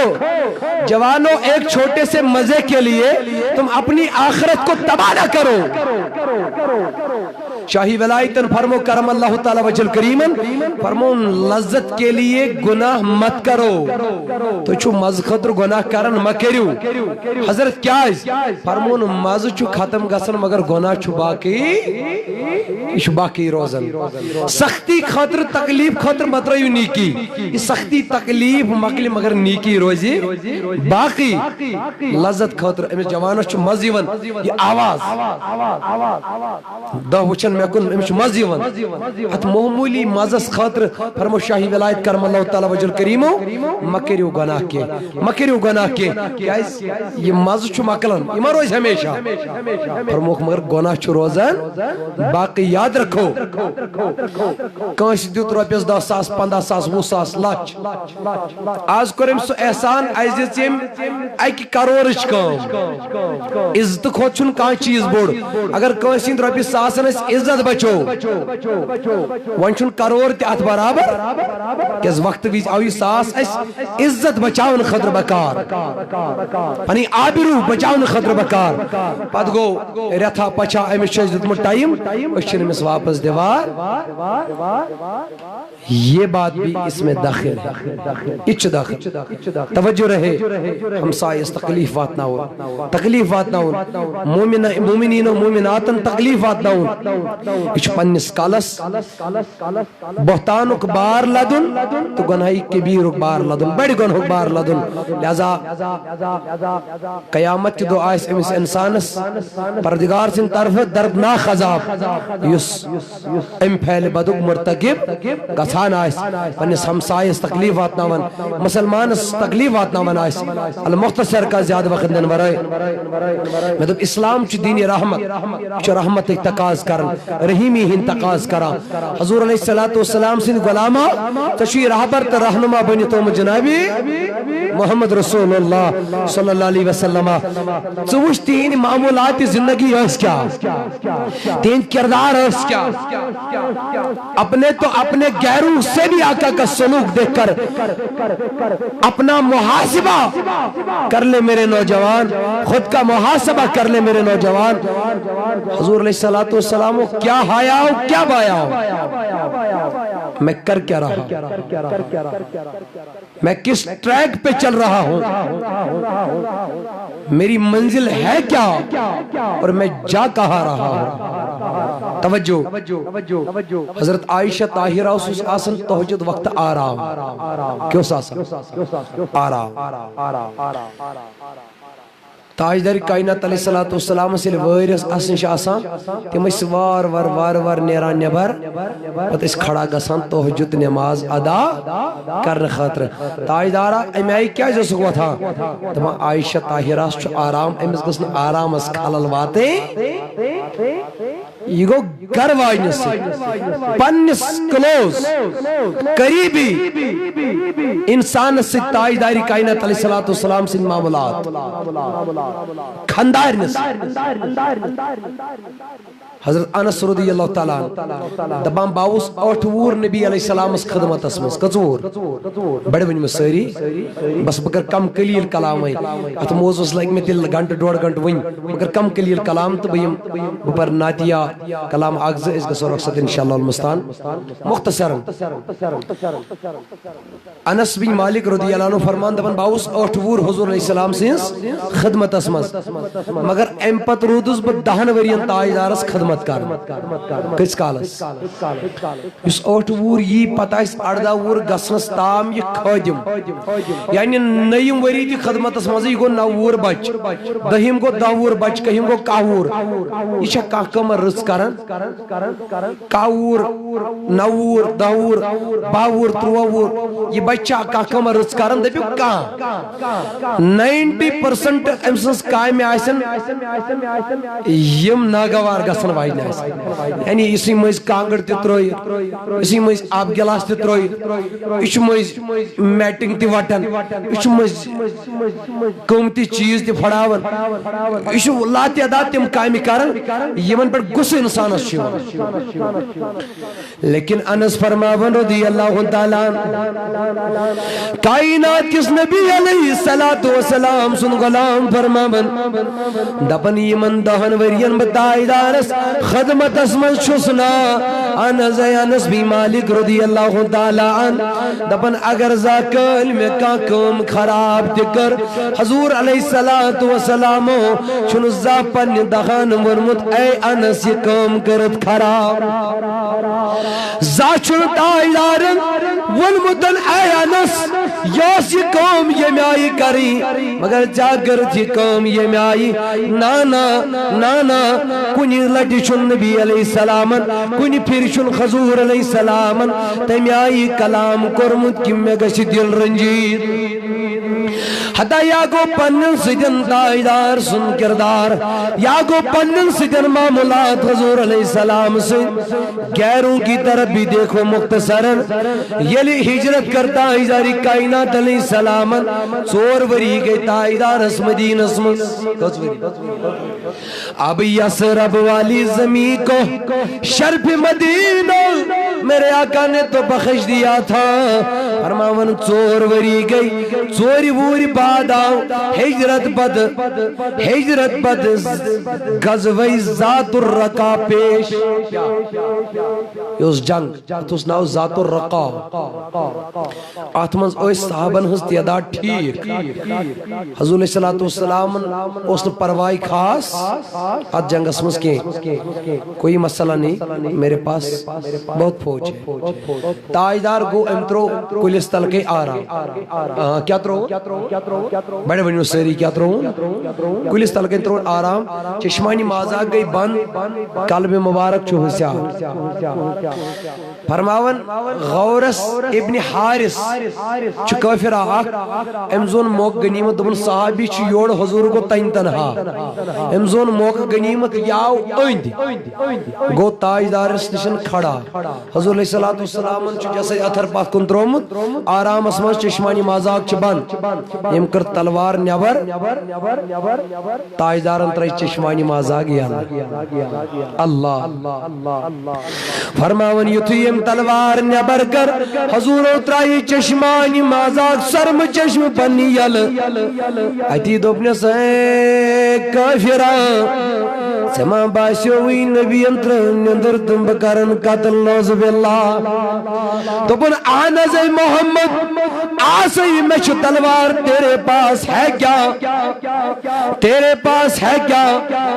جوانوں ایک چھوٹے سے مزے کے لیے تم اپنی آخرت کو تباہ نہ کرو شاہی ولایتن فرمو کرم اللہ تعالی وجل کریمن فرمو لذت کے لیے گناہ مت کرو تو چھو مز خطر گناہ کرن مکریو حضرت کیا ہے فرمون مز چھو ختم گسن مگر گناہ چھو باقی روزن سختی خطر تکلیف خطر مطرعیو نیکی یہ سختی تکلیف مکلی مگر نیکی روزی باقی لذت خطر امیس جوانہ چھو مزیون یہ آواز دہ وچن مے کن امس مزہ یوان ات معمولی مزس خاطر فرمو شاہی ولایت کرم اللہ تعالی وجل کریمو مکریو گناہ کے مکریو گناہ کے یہ مزہ چھ مکلن یہ ما روز ہمیشہ فرموک مگر گناہ چھ روزان باقی یاد رکھو کانس دیت رۄپیس 10,000 15,000 20,000 لچ آز کرم سو احسان از دیم اکہ کرورچ کام عزت کھوت چھن کان چیز بوڑ اگر کانس ہند رۄپیہ 100 اس عزت بچو ون چھن کرور تہ ات برابر کیاز وقت وز آو یہ 100 اس عزت بچاون خاطر بکار پنی آبرو بچاون خاطر بکار پت گو رتھا پچھا امس چھ دتمت ٹائم اس چھن امس واپس دیوار یہ بات بھی اس میں داخل ہے اچ داخل توجہ رہے ہمسایس تکلیف واتناون مومنین و مومناتن تکلیف واتناون یہ پنس کالس بہتانک بار لدن تو گناہی کبیرک بار لدن بڑ گنہک بار لدن لہذا قیامت دو آئس امس انسانس پردگار سن طرف دردناک عذاب یس ام پھیل بدک مرتکب گھان آئس پنس ہمسایس تکلیف واتناون مسلمانس تکلیف واتناون آئس المختصر کا زیادہ وقت دن ورائے میں دب اسلام چھ دین رحمت چھ رحمت تقاض کرن رحیمی ہن تقاض کرا حضور علیہ السلام سن غلامہ تشوی رہبر تہ رہنما بنی تو جنابی محمد رسول اللہ صلی اللہ علیہ وسلم ژوچ تین معمولات زندگی اس کیا تین کردار اس کیا اپنے تو اپنے غیروں سے بھی آقا کا سلوک دیکھ کر اپنا محاسبہ کر لے میرے نوجوان خود کا محاسبہ کر لے میرے نوجوان حضور علیہ السلام کیا حیا ہو کیا بایا ہو میں کر کیا رہا میں کس ٹریک پہ چل رہا ہوں میری منزل ہے کیا اور میں جا کہاں رہا ہوں توجہ حضرت عائشہ طاہرہ اس آسن تہجد وقت آرام کیوں ساسا آرام تاجدار کائنات علیہ السلام سے وارس آسن آسان تم اس وار نیران نبر پتہ اس کھڑا گسان تہجد نماز ادا کرنے خاطر تاجدارا امی آئی کیا جو سکوا تھا تمہا عائشہ طاہرہ چھو آرام امس گسن آرام اس خلل واتے یہ گو گر واجن سے پنس کلوز قریبی انسان سے تاجداری کائنات علیہ السلام سے معاملات خاندارنس حضرت انس رضی اللہ تعالیٰ دبان باوس 8 وور نبی علیہ السلام اس خدمت اسمس کچور بڑے ونی میں ساری بس بکر کم قلیل کلام ہے ات موضوع لگ میں دل گھنٹ 1.5 گھنٹ ون بکر کم قلیل کلام تو بیم بپر ناتیہ کلام اغز اس گسور رخصت انشاءاللہ المستان مختصرا انس بن مالک رضی اللہ عنہ فرمان دبان باوس 8 وور حضور علیہ السلام سینس خدمت اسمس مگر امپت رودس ب 10 ورین تاجدارس خدمت کر کس کالس اس 8 وور یہ پتہ اس 18 وور گسنس تام یہ خادم یعنی نیم وری دی خدمت اس مزی گو 9 وور بچ دہیم گو 10 وور بچ کہیم گو 10 وور یہ چھا کہ کمر رس کرن 10 وور 9 وور 10 وور 12 وور 13 وور یہ بچہ کہ کمر رس کرن دپیو کہاں 90% امسنس کائم آئسن یم ناگوار گسن وائی یعنی اسی مز کانگڑ تی تروئی اسی مز آب گلاس تی تروئی اسی مز میٹنگ تی وٹن اسی مز قومتی چیز تی پھڑاون اسی لاتی ادا تیم قائمی کرن یمن پر گس انسان شیون لیکن انس فرماون رضی اللہ تعالیٰ کائنات کس نبی علیہ السلام سن غلام فرماون دپن یمن 10 ورین بتائی دارس خدمت اسمن چھسنا انس بن مالک رضی اللہ تعالیٰ عنہ دپن اگر زاکل میں کام خراب تکر حضور علیہ السلام چھن زاپن دخان ورمت اے انس یہ کام کرت خراب زاچن تائیدارن ورمتن اے انس یاس یہ کام یہ میائی کری مگر جاگرت یہ کام یہ میں آئی نانا نانا کنی لٹی چھن نبی علیہ السلام کنی پھر چھن حضور علیہ السلام تم آئی کلام کرمت کہ میں گژھِ دل رنجید حتا یا گو پنن سجن تائیدار سن کردار یا گو پنن سجن معاملات حضور علیہ السلام سے غیروں کی طرف بھی دیکھو مختصراً یلی ہجرت کرتا تائیداری کائنات علیہ السلام چور وری گئی تائیدار اس مدینہ اب یسرب والی زمین کو شرف مدینہ میرے آقا نے تو بخش دیا تھا فرماون چور وری گئی چوری ووری بعد آؤ ہجرت بد غزوی ذات الرقا پیش اس جنگ اس ناو ذات الرقا آتمنز اوی صحابن ہز تعداد ٹھیک حضور علیہ السلام اس نے پروائی خاص آت جنگ اسمس کی کوئی مسئلہ نہیں میرے پاس بہت فوج ہے تاجدار گو امترو کلستل کے آرام کیا ترو بڑے بڑے سری کیا ترو کلستل کے ترو آرام چشمانی مازاق گئی بند قلب مبارک چو حسیا فرماون غورس ابن حارس چو کافر آخ امزون موقع غنیمت دبن صحابی چو یوڑ حضور کو تین تنہا امزون موقع غنیمت یاو اوند گو تاجدار اسنشن کھڑا حضور علیہ السلام چو جیسے اتھر پاس کن ترومت آرام اسماس چشمانی مازاق چو بند یم کر تلوار نیبر تاجدارن ترائی چشمانی مازاق یانا اللہ فرماون یتیم تلوار نیبر کر حضور ترائی چشمانی مازاق سرم چشم پنی یل ایتی دوپنے سے کافران سما باشوی نبی اندر تم بکرن قتل نوز باللہ تو پن آنز محمد آسی مچ تلوار تیرے پاس ہے کیا تیرے پاس ہے کیا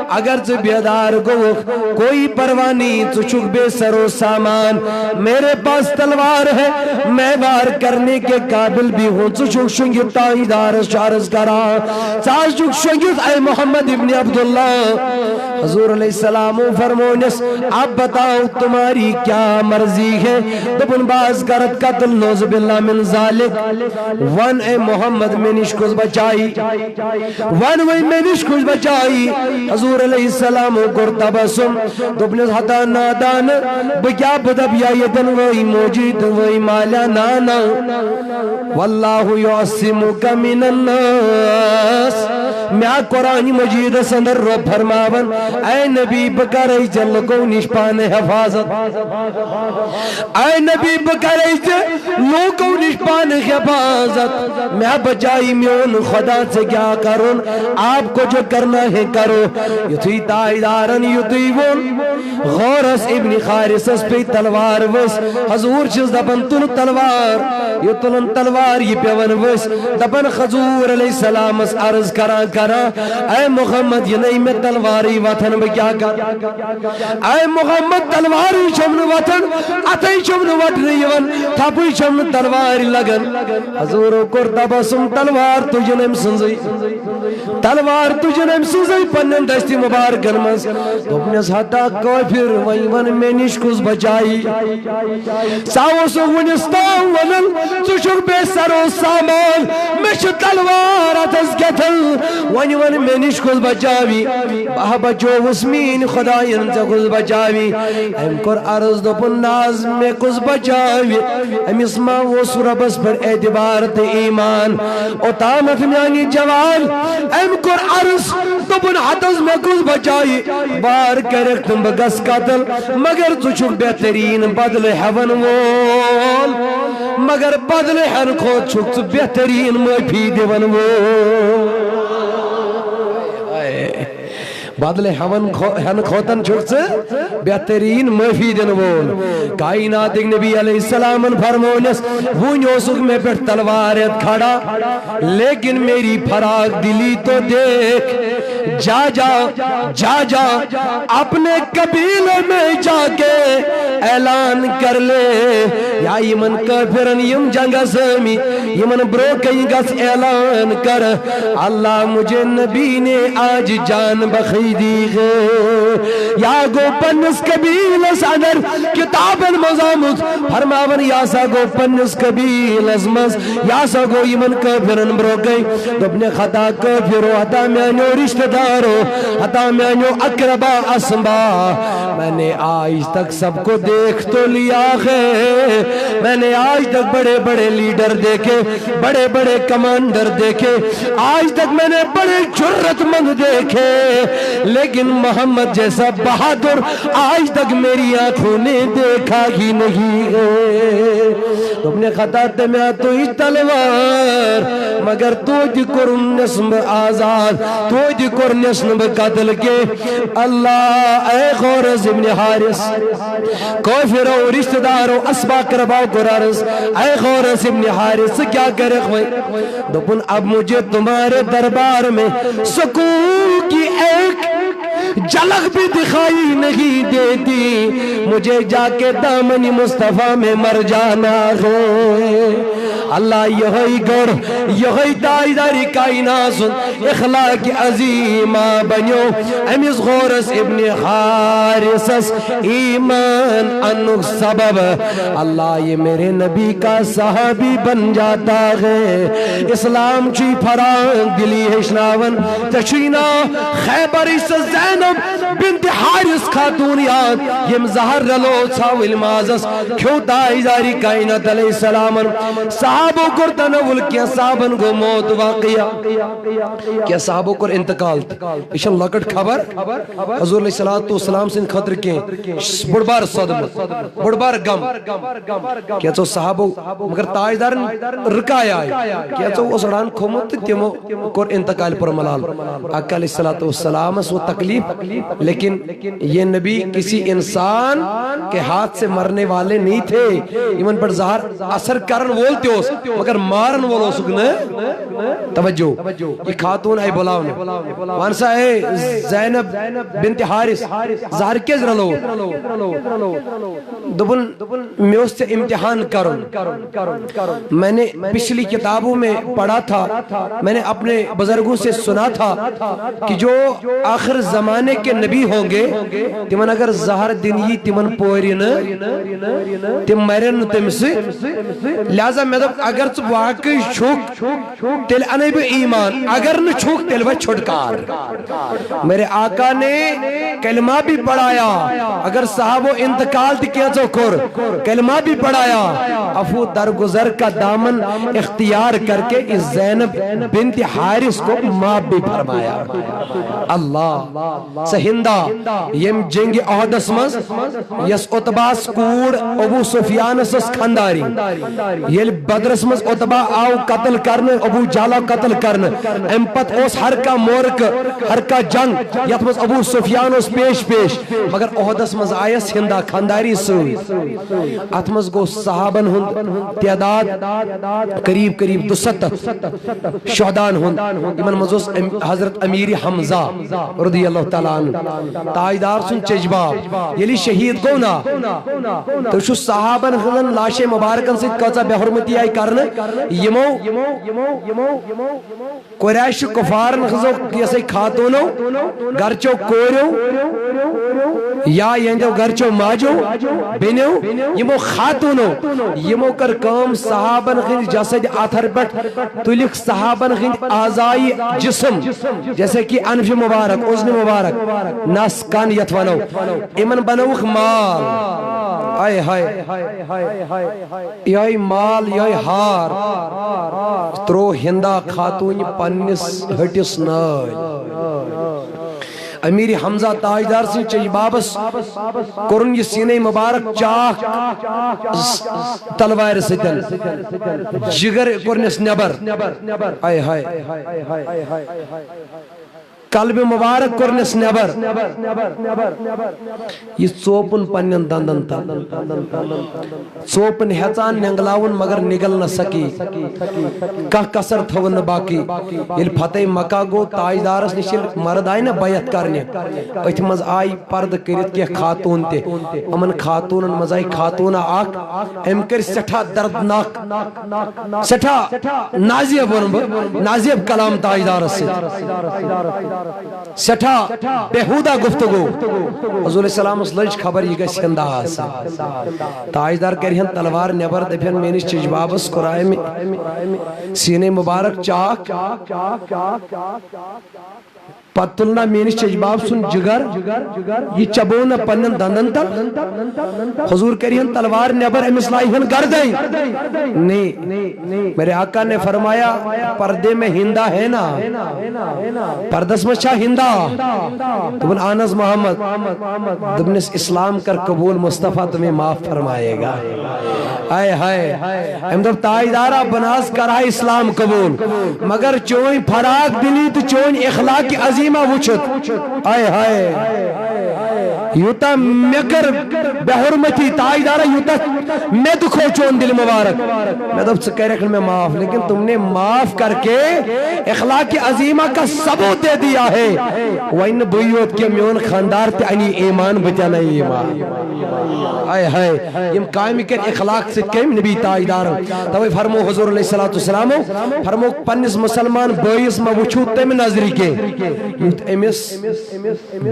اگر تو بیدار گو کوئی پروانی تو چک بے سر و سامان میرے پاس تلوار ہے میں وار کرنے کے قابل بھی ہوں تو چک شنگی تائیدار شارز کرا ساز چک شنگی اے محمد ابن عبداللہ حضور علیہ السلام فرمونس اب بتاؤ تمہاری کیا مرضی ہے دبن باز کرت قتل نوز باللہ من ذالک ون اے محمد میں نشکوز بچائی ون وی میں نشکوز بچائی حضور علیہ السلام کرتا بسم دبن حتا نادان بکیا بدب یا یدن وی موجید وی مالا نانا واللہ یعصمک من الناس میں قرآن مجید سندر رو فرماون اے نبی بکرائی جل کو نشپان حفاظت اے نبی بکرائی جل کو نشپان حفاظت میں بچائی میون خدا سے کیا کرن آپ کو جو کرنا ہے کرو یتھی تائیدارن یتیون غورس ابن خارسس پہ تلوار وس حضور چیز دبن تل تلوار یہ تلن تلوار یہ پیون وس دبن حضور علیہ السلام اس عرض کرا اے محمد یہ نہیں میں تلواری وطن میں کیا کر اے محمد تلواری شمن وطن اتائی شمن وطن یون تھاپوی شمن تلواری لگن حضور کرتا بسم تلوار تجنم سنزی تلوار تجنم سنزی پنن دستی مبارکن مز اپنیس حتا کافر ویون میں نشکوز بچائی ساو سو ونستان ونن سشک بے سر و سامان مش تلوار اتس گتل ون میں نشکوز بچاوی باہ بچو وسمین خدایان سے کز بچاوی ہم کر عرض دو پناز میں کز بچاوی ہم اسما وہ سربس پر اعتبار تے ایمان او تامت میانی جوال ہم کر عرض دو پن حدث میں کز بچائی بار کرکتن بگس قتل مگر تچک بہترین بدل حون وول مگر بدل ہر خود چھک بہترین معافی دیون وول بدلے ہن کھوتن چھوٹ سے بہترین معافی دن وول کائنات نبی علیہ السلام فرمونس وونیوسک میں پر تلوارت کھڑا لیکن میری فراغ دلی تو دیکھ جا جا اپنے قبیلے میں جا کے اعلان کر لے یا یمن کافرن یم جنگ سمی یمن برو کئی گس اعلان کر اللہ مجھے نبی نے آج جان بخی دی ہے یا گو پنس قبیلس اندر کتابن مزامت فرماون یا سا گو پنس قبیلس مز یا سا گو یمن کافرن برو کئی دبن خطا کافرو حتا میانو رشتہ دارو حتا میانو اقربا اسمبا میں نے آج تک سب کو دیکھ تو لیا ہے میں نے آج تک بڑے بڑے لیڈر دیکھے بڑے بڑے کمانڈر دیکھے آج تک میں نے بڑے جرت مند دیکھے لیکن محمد جیسا بہادر آج تک میری آنکھوں نے دیکھا ہی نہیں ہے تم نے خطا میں تو ہی تلوار مگر تو دی کرن نسم آزاد تو دی کرن نسم قتل کے اللہ اے خورز ابن حارس کوفرو رشتہ دارو اسبا کرباو قرارس اے خورز ابن حارس کیا کرے خوئی دپن اب مجھے تمہارے دربار میں سکون کی ایک جھلک بھی دکھائی نہیں دیتی مجھے جا کے دامن مصطفیٰ میں مر جانا ہے اللہ یہی گڑ یہی تاجداری کائنات اخلاق عظیمہ بنیو امیز غورس ابن حارسس ایمان انک سبب اللہ یہ میرے نبی کا صحابی بن جاتا ہے اسلام چی فرانگ دلی ہشناون تشینا خیبر اس زینب بنت حارس خاتونیات یم زہر رلو چھاول مازس کیوں تاجداری کائنات علیہ السلام صحابوں کو تنول کیا صحابن کو موت واقعہ کیا صحابوں کو انتقال اشان لکٹ خبر حضور علیہ السلام سے خطر کے بڑبار صدم بڑبار غم کیا تو صحابوں مگر تاجدار رکایا ہے کیا تو اس ران کھومت تیمو کو انتقال پر ملال آقا علیہ السلام وہ تکلیف لیکن یہ نبی کسی انسان کے ہاتھ سے مرنے والے نہیں تھے ایمن پر ظاہر اثر کرن بولتے ہو مگر مارن والو سکنے توجہ یہ خاتون اے بلاونے وانسا اے زینب بنت حارس ظاہر کیز رلو دبن میوس سے امتحان کرن میں نے پچھلی کتابوں میں پڑھا تھا میں نے اپنے بزرگوں سے سنا تھا کہ جو آخر زمانے کے نبی ہوں گے تمن اگر ظاہر دنیی تمن پورین تم مرن تم سے لہذا میں اگر تو واقعی چھوک تل انب ایمان اگر نہ چھوک تل وہ چھٹکار میرے آقا نے کلمہ بھی پڑھایا اگر صحابہ انتقال کیا تو کر کلمہ بھی پڑھایا افو درگزر کا دامن اختیار کر کے اس زینب بنت حارس کو ماں بھی فرمایا اللہ سہندہ یم جنگ احدس مز یس اتباس کوڑ ابو سفیان سس خانداری یل بدرس مز اتبا آو قتل کرنے ابو جالا قتل کرنے امپت اس ہر کا مورک ہر کا جنگ یت مز ابو سفیان اس پیش مگر احدس مز آیس ہندہ خانداری سوئی اتمز گو صحابن ہند تعداد قریب 270 شہدان ہند امن مزوس حضرت امیر حمزہ رضی اللہ تعالیٰ عنہ تاجدار سن چجباب یلی شہید گونا تو شو صحابن ہند لاش مبارکن سے کچا بے حرمتی آئی کرنے یمو قریش کفارن خزو کیسے خاتونو گرچو کوریو یا یندو گرچو ماجو بینیو یمو خاتونو یمو کر کام صحابن خند جسد آتھر بٹ تلک صحابن خند آزائی جسم جیسے کہ انف مبارک اذن مبارک نس کان یتوانو امن بنوخ مال آئے یہی مال یہی ہار ترو ہندہ خاتون پنس ہٹس نائی امیر حمزہ تاجدار سے چجبابس کرن یہ سینے مبارک چاک تلوائر ستن جگر کرنس نبر آئے قلب مبارک کرنس نبر یہ ثوپن پنن دندن تا ثوپن ہیچان ننگلاون مگر نگل نہ سکی کہ کسر تھون باقی یل فتح مکہ گو تاجدارس نشل مرد آئی نا بیعت کرنے ات مز آئی پرد کرت کی خاتون تے امن خاتون مز آئی خاتون آک ام کر سٹھا دردناک سٹھا نازیب نازیب کلام تاجدارس سے سٹھا بہودہ گفتگو حضور السلام اس لج خبر یہ گس ہندا آسا تاجدار کرہن تلوار نبر دپن مینس چجبابس قرائے میں سینے مبارک چاک پتلنا مینس چجباب سن جگر یہ چبونا پنن دندن تک حضور کرہن تلوار نبر امس لائہن گردیں نہیں میرے آقا نے فرمایا پردے میں ہندہ ہے نا پردس میں چھا ہندہ تمہیں آنز محمد دبنس اسلام کر قبول مصطفیٰ تمہیں معاف فرمائے گا آئے ہائے ہم دب تاجدارہ بناس کرا اسلام قبول مگر چوئیں فراق دلی تو چوئیں اخلاق عظیمہ وچھت آئے ہائے یوتا مکر بحرمتی تاجدارہ یوتا میں دکھو چون دل مبارک میں دب سے کہہ رکھن میں معاف لیکن تم نے معاف کر کے اخلاق عظیمہ کا ثبوت دے دیا ہے وَإِنَّ بُيُّوت کے میون خاندار تے انی ایمان بچانا ایمان آئے ہائے یم قائم کر اخلاق سے کم نبی تاجدار توی فرمو حضور علیہ السلام فرمو پنس مسلمان بائیس ما وچھو تم نظری کے امس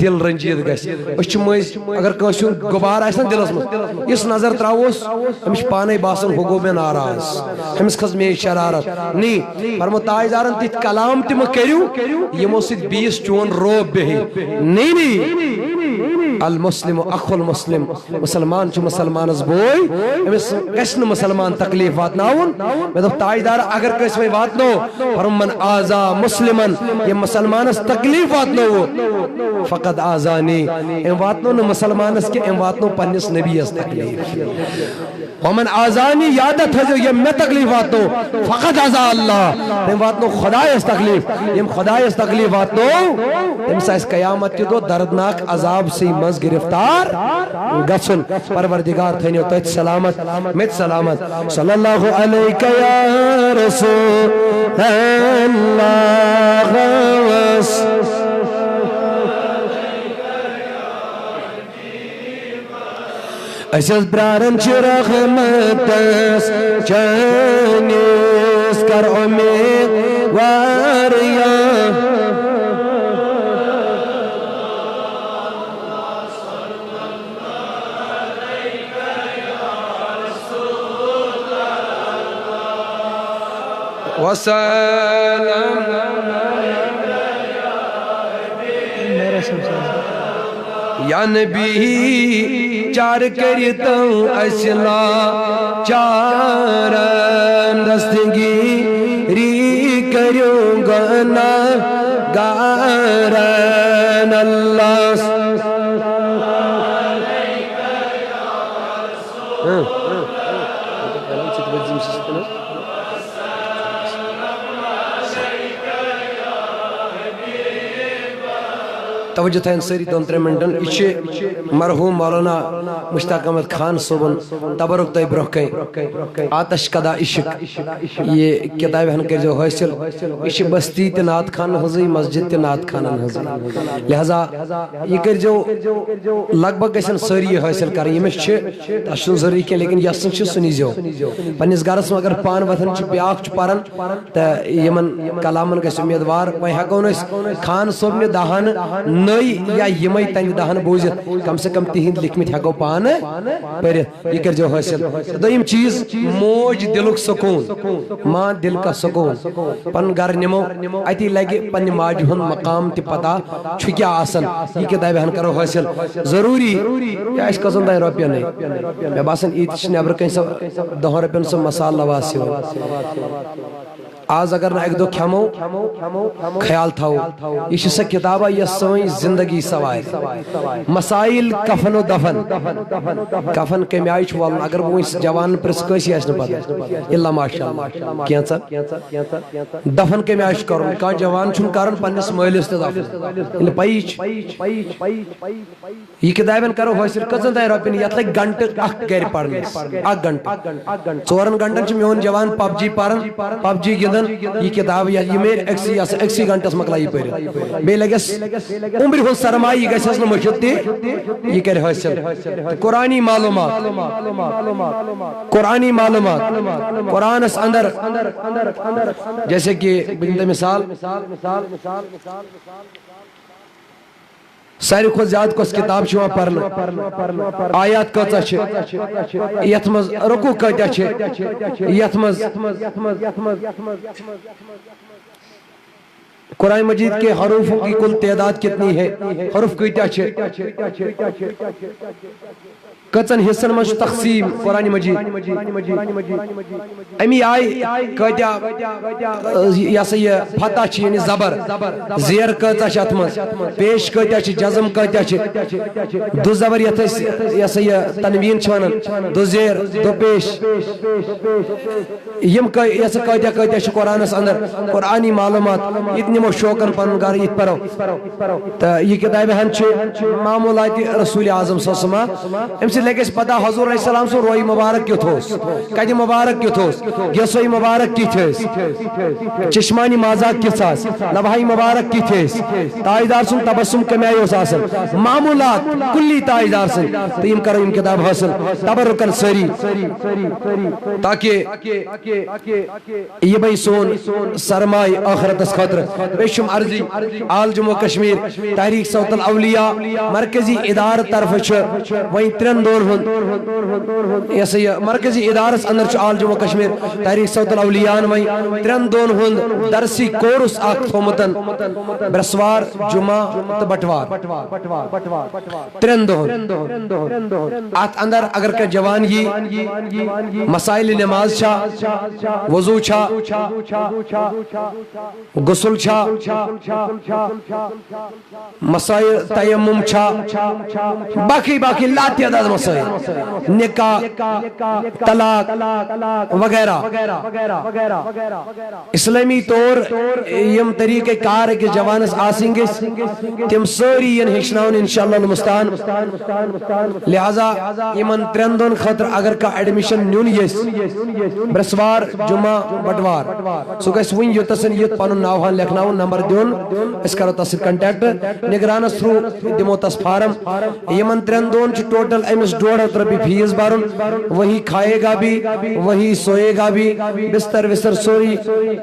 دل رنجید گیس اچھ مز اگر کنسو گبار آئیسن دلس مز اس نظر تراؤس ہمش پانے باسن ہوگو میں ناراض ہمس خز میں شرارت نہیں فرمو تاجدارن تیت کلام تم کریو یمو سید 20 چون روب بہی نہیں المسلم اخو المسلم مسلمان چو مسلمان از بوئی ہمیں کشن مسلمان تکلیف واتناون میں تو تاجدار اگر کس میں واتنو فرم من آزا مسلمن یہ مسلمان از تکلیف واتنو فقط آزانی ام واتنو نو مسلمان از کے ام واتنو پنیس نبی از تکلیف ومن آزانی یادت ہے جو یہ میں تکلیف واتنو فقط آزا اللہ ام واتنو خدای از تکلیف ام خدای از تکلیف واتنو ام سا اس قیامت کی دو دردناک عذاب سے مز گرفتار گسن پروردگار تھینیو تو سلامت مت سلامت صلی اللہ علیکہ یا رسول اللہ اسیز برارن چی رحمتس چانیس کر امید واریا وسلام یا نبی چار کرتا اسلا چارن دستگی ری کریوں گنا گارن اللہ توجہ تھا سری دون ترے منٹن اچھے مرحوم مولانا مشتاق احمد خان صوبن تبرک طیب رکھیں آتش کدا عشق یہ کتاب ہن کے جو حاصل اچھے بستی تنات خان حضی مسجد تنات خان حضی لہذا یہ کر جو لگ بھگ ایسن سری حاصل کریں یہ میں چھے تشن ضروری کے لیکن یسن چھے سنی جو پنیس گارس میں اگر پان وطن چھے بیاک چھے پارن تا یمن کلامن کے سمیدوار وہی حقون اس خان صوب نے دہان نئی یا یمائی تنگ دہن بوزت کم سے کم تہند لکھمت ہیکو پانے پر یہ کر جو حاصل دویم چیز موج دلک سکون ماں دل کا سکون پن گھر نمو ایتی لگے پن ماجہن مقام تی پتا چھکیا آسن یہ کتاب ہن کرو حاصل ضروری یا اس قسم دائیں روپیا نہیں میں باسن ایتش نیبر کہیں سب 10 روپین سب مسال لواسی ہو آز اگر نہ ایک دو کھمو خیال تھاو یہ سا کتابہ یہ سوئی زندگی سوائے مسائل کفن و دفن کفن کمی آئی چھوال اگر وہ اس جوان پر سکیسی ایسا پتا اللہ ماشاءاللہ کیا سا دفن کمی آئی کرن کان جوان چھن کارن پنس مہلس تے دفن اللہ پایچ یہ کتابن کرو حاصل کزن دائی ربین یت لگ گھنٹ اخ گیر پڑھنس اخ گھنٹ 4 گھنٹن چھ میون جوان پب جی پارن پب جی گندن یہ کتاب یہ میرے ایکسی گھنٹس مکلائی پڑھ بے لگس عمر ہن سرمائی گژھس نہ مشت یہ کر حاصل قرآنی معلومات قرآنی معلومات قرآنس اندر جیسے کہ مثال ساری خود زیادہ کس کتاب چھوان پرن آیات کتا چھے یتمز رکو کتا چھے یتمز قرآن مجید کے حروفوں کی کل تعداد کتنی ہے حروف کتا چھے کتن حصن مجھ تقسیم قرآن مجید امی آئی کتا یا سی فتح چھ یعنی زبر زیر کتا چھ اتمز پیش کتا چھ جزم کتا چھ دو زبر یا سی تنوین چھوانن دو زیر دو پیش یم یا سی کتا چھ قرآن اس اندر قرآنی معلومات اتنی مو شوکن پنن گار ات پرو تا یہ کتاب ہن چھ معمولات رسول اعظم صلی اللہ علیہ وسلم امسی لیکس پتا حضور علیہ السلام سو روئی مبارک کیوں تھوس کدی مبارک کیوں تھوس گیسوئی مبارک کی تھیس چشمانی مازاک کی ساس لبہائی مبارک کی تھیس تائیدار سن تبسم کمیائی ہو ساسن معمولات کلی تائیدار سن تیم کرو ان کتاب حاصل تبرکن سری تاکہ یہ بھئی سون سرمائی آخرت اس خطر بیشم عرضی آل جموں کشمیر تحریک صوت الاولیاء مرکزی ادار طرف چھ وہیں 3 دور ہن ایسے مرکزی ادارس اندر چھ آل جموں کشمیر تحریک صوت الاولیاء وہیں 3 دور ہن درسی کورس آکھ تھومتن برسوار جمعہ بٹوار 3 دور آت اندر اگر کہ جوان یہ مسائل نماز چھا وضو چھا غسل چھا مسائل تیمم چھا باقی لا تعداد مسائل نکاح طلاق وغیرہ اسلامی طور یم طریقہ کار کے جوانس آسیں گے تم سوری ین ہشناؤن انشاءاللہ المستان لہذا یمن 3 دن خطر اگر کا ایڈمیشن نیون یس برسوار جمعہ بٹوار سو گیس وین یوتسن یوت پانون ناوہان لکھناؤن نمبر دیون اس کرو تصر کنٹیکٹ نگرانس تھرو دیمو تس فارم یمن 3 دن چھ ٹوٹل امس 1.5 روپی فیس بارن وہی کھائے گا بھی وہی سوئے گا بھی بستر وستر سوری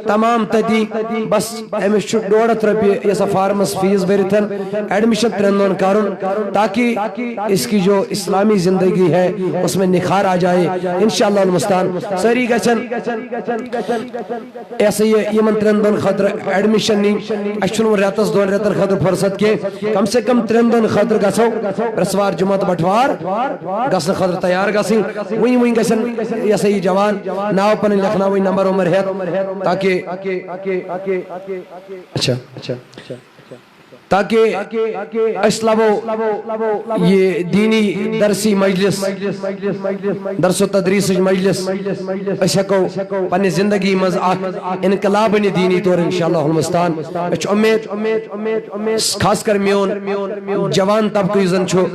تمام تتی بس امس چھ 1.5 روپی یہ فارمس فیس بریتن ایڈمیشن 3 دن کارن تاکہ اس کی جو اسلامی زندگی ہے اس میں نکھار آ جائے انشاءاللہ المستان سری گچن ایسے یمن 3 دن خطر ایڈمیشن نہیں اشنو ریتس 2 ریتر خطر فرصت کے کم سے کم 3 دن خطر گسو برسوار جمعہ بٹوار گسن خطر تیار گسن وین گسن ایسے ہی جوان ناو پن لکھنا وین نمبر عمر ہے تاکہ تاکہ اسلامو یہ دینی درسی مجلس درس و تدریس مجلس اس ہکو پنی زندگی مز انقلاب دینی طور انشاءاللہ المستان اچھ امید خاص کر میون جوان طبقہ یزن چھو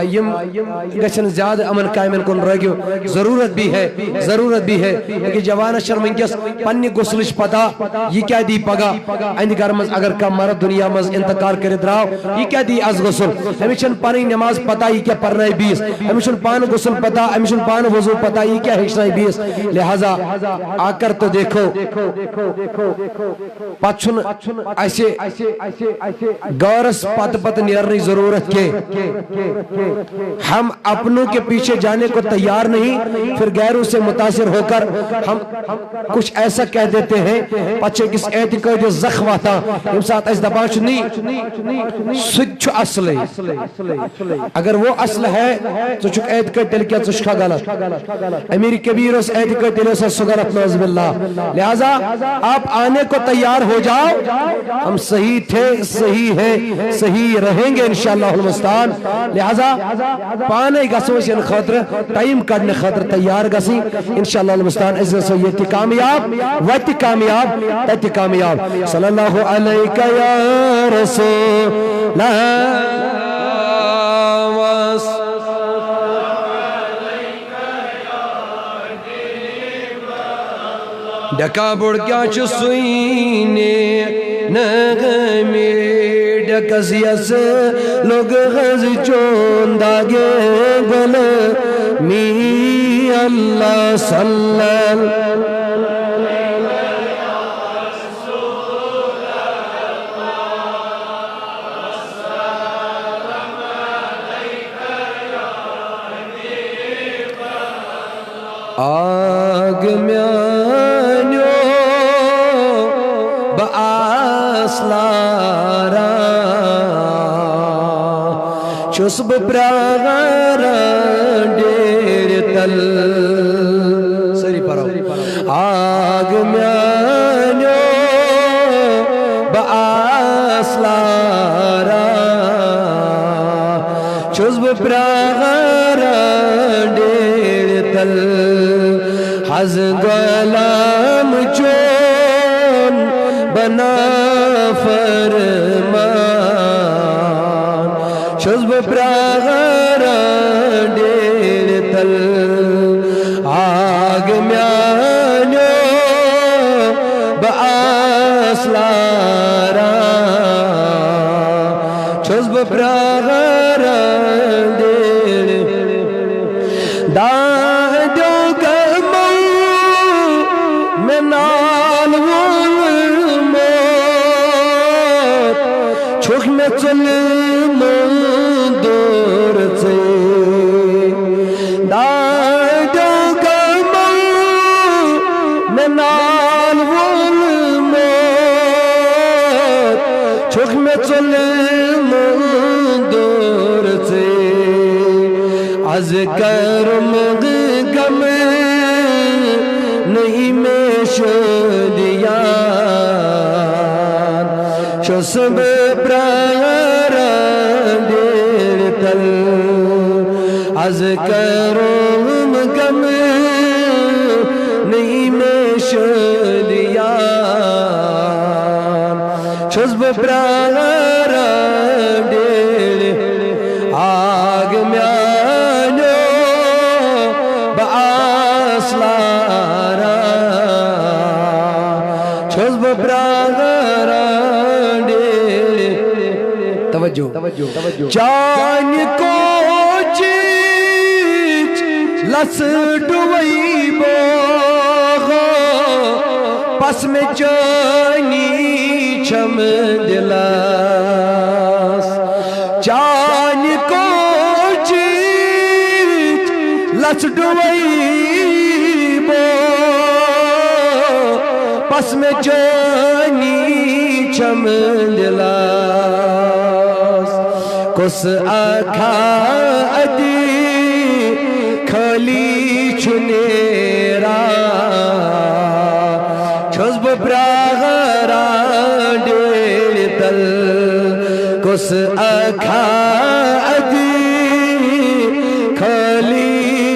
یم گچن زیادہ امن قائمن کن رگیو ضرورت بھی ہے کہ جوان شرمنگس پنی گسلش پتا یہ کیا دی پگا اند گرمز اگر کا مرد دنیا مز انتقال کر دراو یہ کیا دی از غسل ہمیشن پانی نماز پتا یہ کیا پرنائی بیس ہمیشن پان غسل پتا ہمیشن پان وضو پتا یہ کیا ہشنائی بیس لہذا آ کر تو دیکھو پچھن ایسے گورس پت نیرنی ضرورت کے ہم اپنوں کے پیچھے جانے کو تیار نہیں پھر غیروں سے متاثر ہو کر ہم کچھ ایسا کہہ دیتے ہیں پچھے کس اعتقاد زخوہ تھا امسات اس دبانش نہیں سچ اصل اگر وہ اصل ہے تو چک اعت کر تیل کیا چشکا غلط امیر کبیر اس اعت کر تیل سے سغلط نعوذ باللہ لہذا آپ آنے کو تیار ہو جاؤ ہم صحیح تھے صحیح ہیں صحیح رہیں گے انشاءاللہ المستعان لہذا پانے گسوش ان خاطر ٹائم کرنے خاطر تیار گسی انشاءاللہ المستعان عزت سے یہ کامیاب وقت کامیاب تت کامیاب صلی اللہ علیہ یا رسول ڈکا بڑ کیا چسوینے نغمی ڈکسیس لوگ غز چون داگے گل می اللہ صلی اللہ آگ میانیو بآسلارا چسب پراغارا دیر تل سری پراؤ آگ میانیو بآسلارا چسب پراغارا دیر تل حز غلام چون بنا فرمان شزب پراغر دیر تل آگ میانیو بآسلارا شزب پراغر دیر چھوک میں چلم دور سے دائدو گمل میں نال والموت چھوک میں چلم دور سے از کرم غم نہیں میں شدیان شسب پرارا دیر تل از کرم غم نہیں میں شدیان شسب پرارا دیر آگ میانیو بآسلارا شسب پرارا توجہ چان کو چیچ لس ڈوئی بوغو پس میں چانی چھم دلاس چان کو چیچ لس ڈوئی بوغو پس میں چانی چھم دلاس کس آکھا ادی کھلی چھنیرا چھزب پراغرا دیر تل کس آکھا ادی کھلی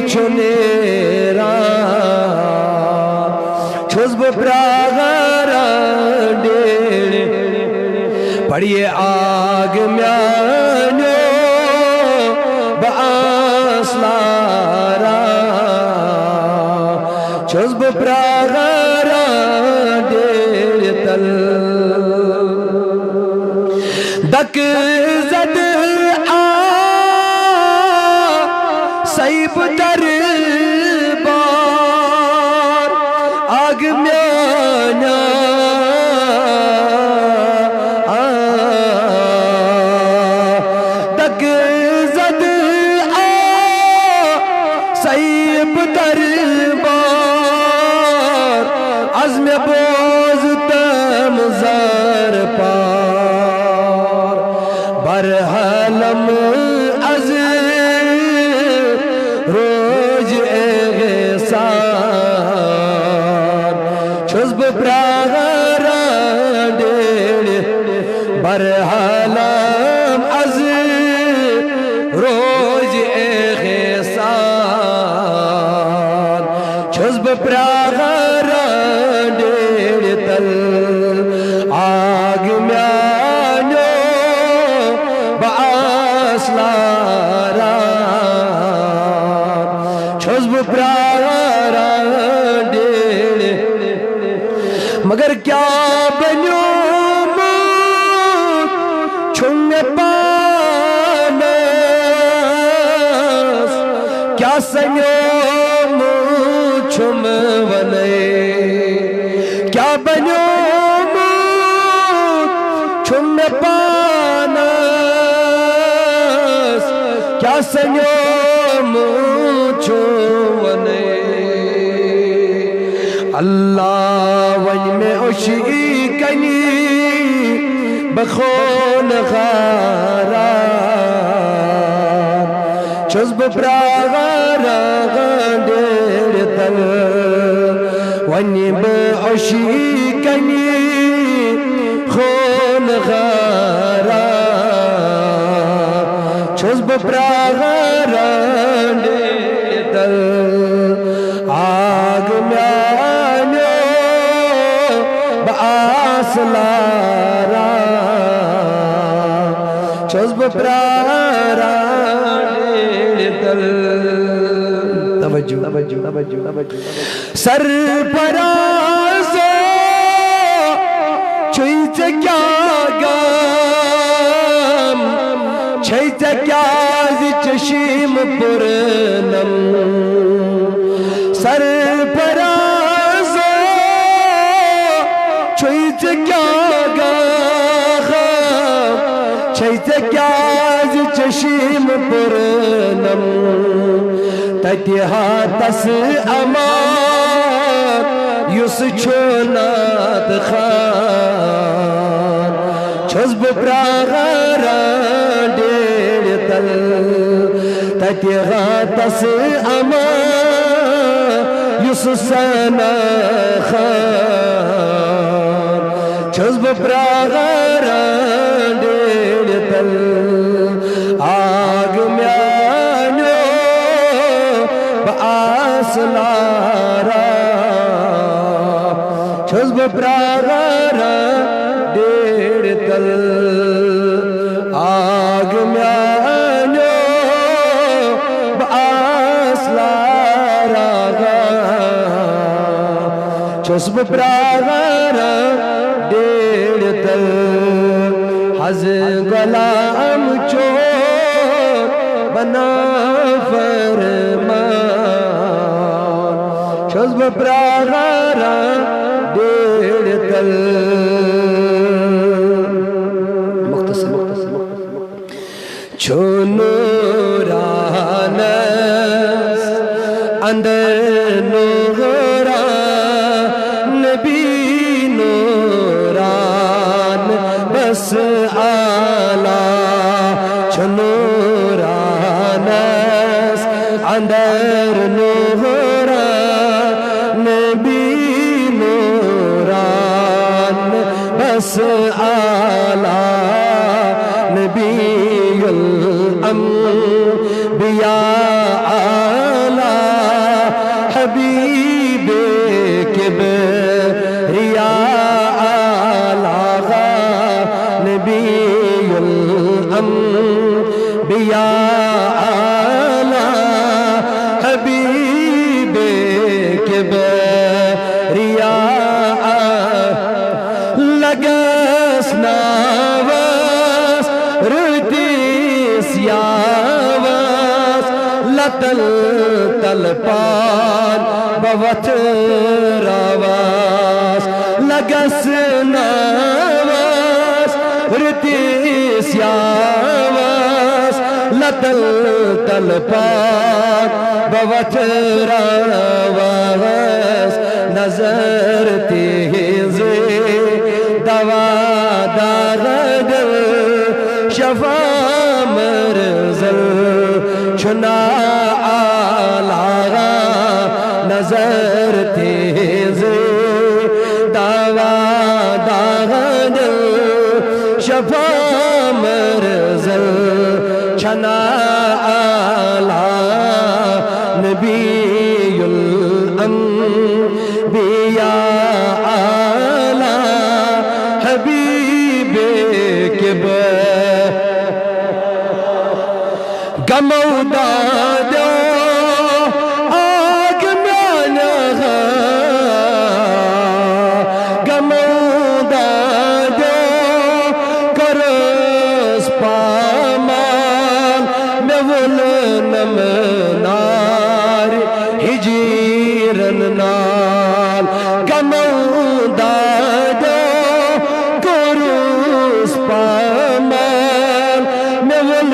چھنیرا چھزب پراغرا دیر پڑھئے آگ میانیو بآسلارا چھزب پراغرا دیر تل دک زد آ سیب در بار آگ میانیو سیب دربار عزم بوز تم زر پار عالم از روز احسان چھس بہ پراران بر عالم از روز احسان چھس بہ پراران تل آگ میانو باسلاران چھس بہ پراران مگر کیا بنیو چھم پانس کیا سنیو چھم ونے کیا بنیو چھم پانس کیا سنیو چھم ونے اللہ ون میں اشی کنی بخون خاران چھس بہ پراران تل ون بہ اشی کنی خون خاران چھس بہ پراران تل آگ میانو باسلاران چھس بہ پراران تل سرفرازو چھوئی ژے کیا غم چھوئی ژے کیازِ چشم پرنم سرفرازو چھوئی ژے کیا غم چھوئی ژے کیازِ چشم پرنم تتی ہاتس امان یس چھونات خان چھس بہ پراران تل تتی ہاتس امان یس سنا خان چھس بہ پراران تل آگ میانو باسلاران چھس بہ پراران تل آگ میانو باسلاران چھس بہ پراران تل حز غلام چور بنا فرمان چھس بہ پراران تل چھو نورانس اندر نوران نبی نوران بس آلہ چھو نورانس اندر نوران نبی نوران بس آلہ نبی الانبیاء آلہ حبیب کبریاء آلہ نبی الانبیاء آلہ حبیب کبریاء لگس ناوس رتیس یاوس لتل تلپان بوت راواس لگس ناوس رتیس یاوس لتل تلپان بوت راواس نظر تیز دوا دار دل شفا زل چنا آلہ نظر تیز دعوا داغن شفا مرزل چنا آلہ نبی الانبیاء آلہ حبیب کبر گمو دادو آگ میانہ گمو دادو کرس پامان نول نمنار ہجیرن نال گمو دادو کرس پامان نول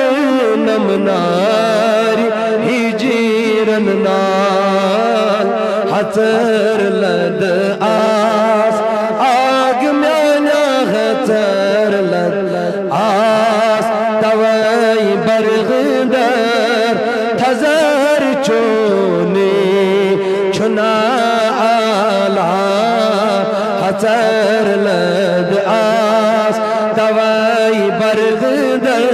نمنار ہجیرن نال حتر لد آس آگ میانا حتر لد آس توائی برغدر تھزر چونی چنا آلہ حتر لد آس توائی برغدر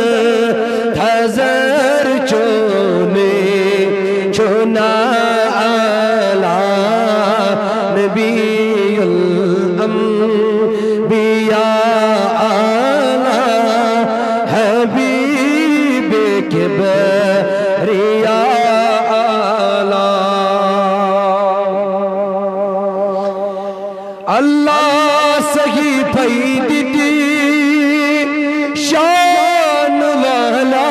تھزر چونی چنا آلہ نبی الانبیاء آلہ حبیب کبریاء آلہ اللہ سہی پیدی دی شان والا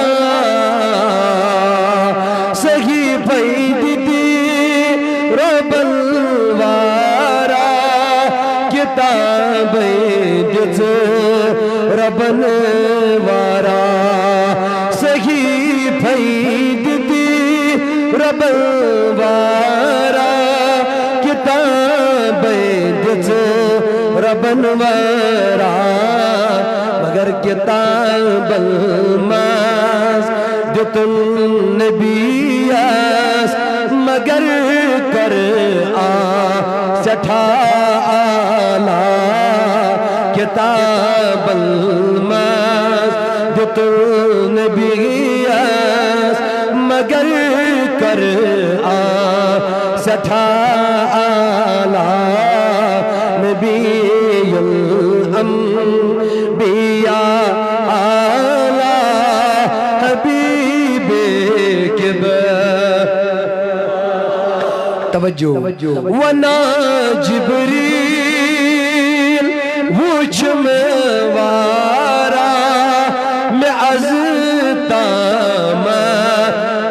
سہی پیدی دی رب الوارا کتاب دت رب الوارا سہی پیدی دی رب الوارا کتاب دت رب الوارا مگر کتاب الماس دت النبی اس مگر کر سٹھا آلہ کتاب الماس دت النبی اس مگر کر سٹھا آلہ نبی الانبیاء آلہ حبیب کبر توجہ ونا جبریل وچھ موارا میں ازتام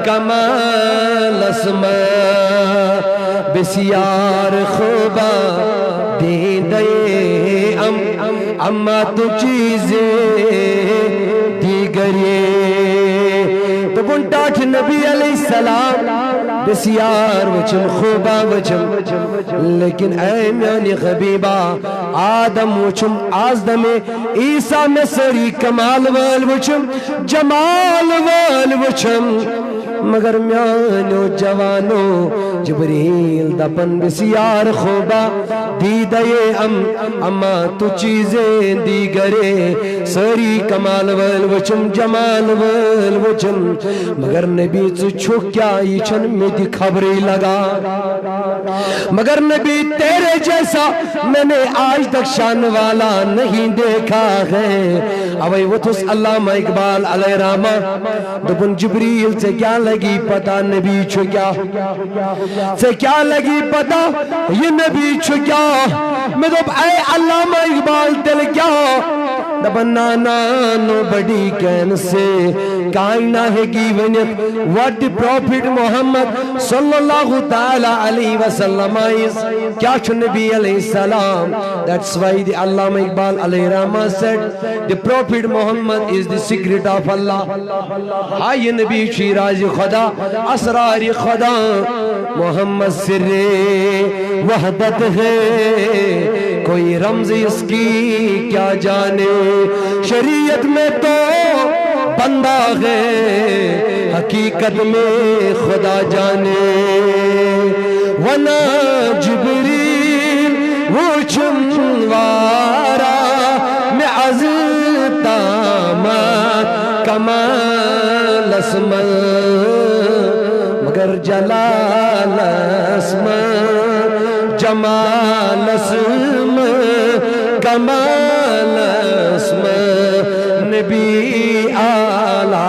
کمال اسمہ بسیار خوبا دین دے اما تو چیزیں دیگرے تو بنٹاٹھ نبی علیہ السلام بسیار وچم خوبا وچم لیکن اے میانی خبیبہ آدم وچم آزدم عیسیٰ میں سری کمال وال وچم جمال وال وچم مگر میانو جوانو جبریل دپن بسیار خوبا دیدے اما تو چیزیں دیگرے سری کمال وال وچم جمال وال وچم مگر نبی چھک کیا یہ چھن میں دی خبری لگا مگر نبی تیرے جیسا میں نے آج تک شان والا نہیں دیکھا ہے اوئی وہ تس علامہ اقبال علیہ رحمہ دبن جبریل سے کیا لگی پتا نبی چھکیا سے کیا لگی پتا یہ نبی چھکیا میں دب اے علامہ اقبال دل کیا دبنانا nobody can say کائنہ ہے given what the prophet Muhammad sallallahu ta'ala alayhi wa sallam is کیا چھو نبی علیہ السلام that's why the Allama Iqbal alayhi Rahma said the prophet Muhammad is the secret of Allah ہاں یہ نبی شیراز خدا اسرار خدا محمد سر وحدت ہے کوئی رمز اس کی کیا جانے شریعت میں تو بندہ ہے حقیقت میں خدا جانے ورنہ جبریل وہ چنوارا میں عزتامت کمال اسم مگر جلال اسم جمال اسم کمال اسم نبی اعلیٰ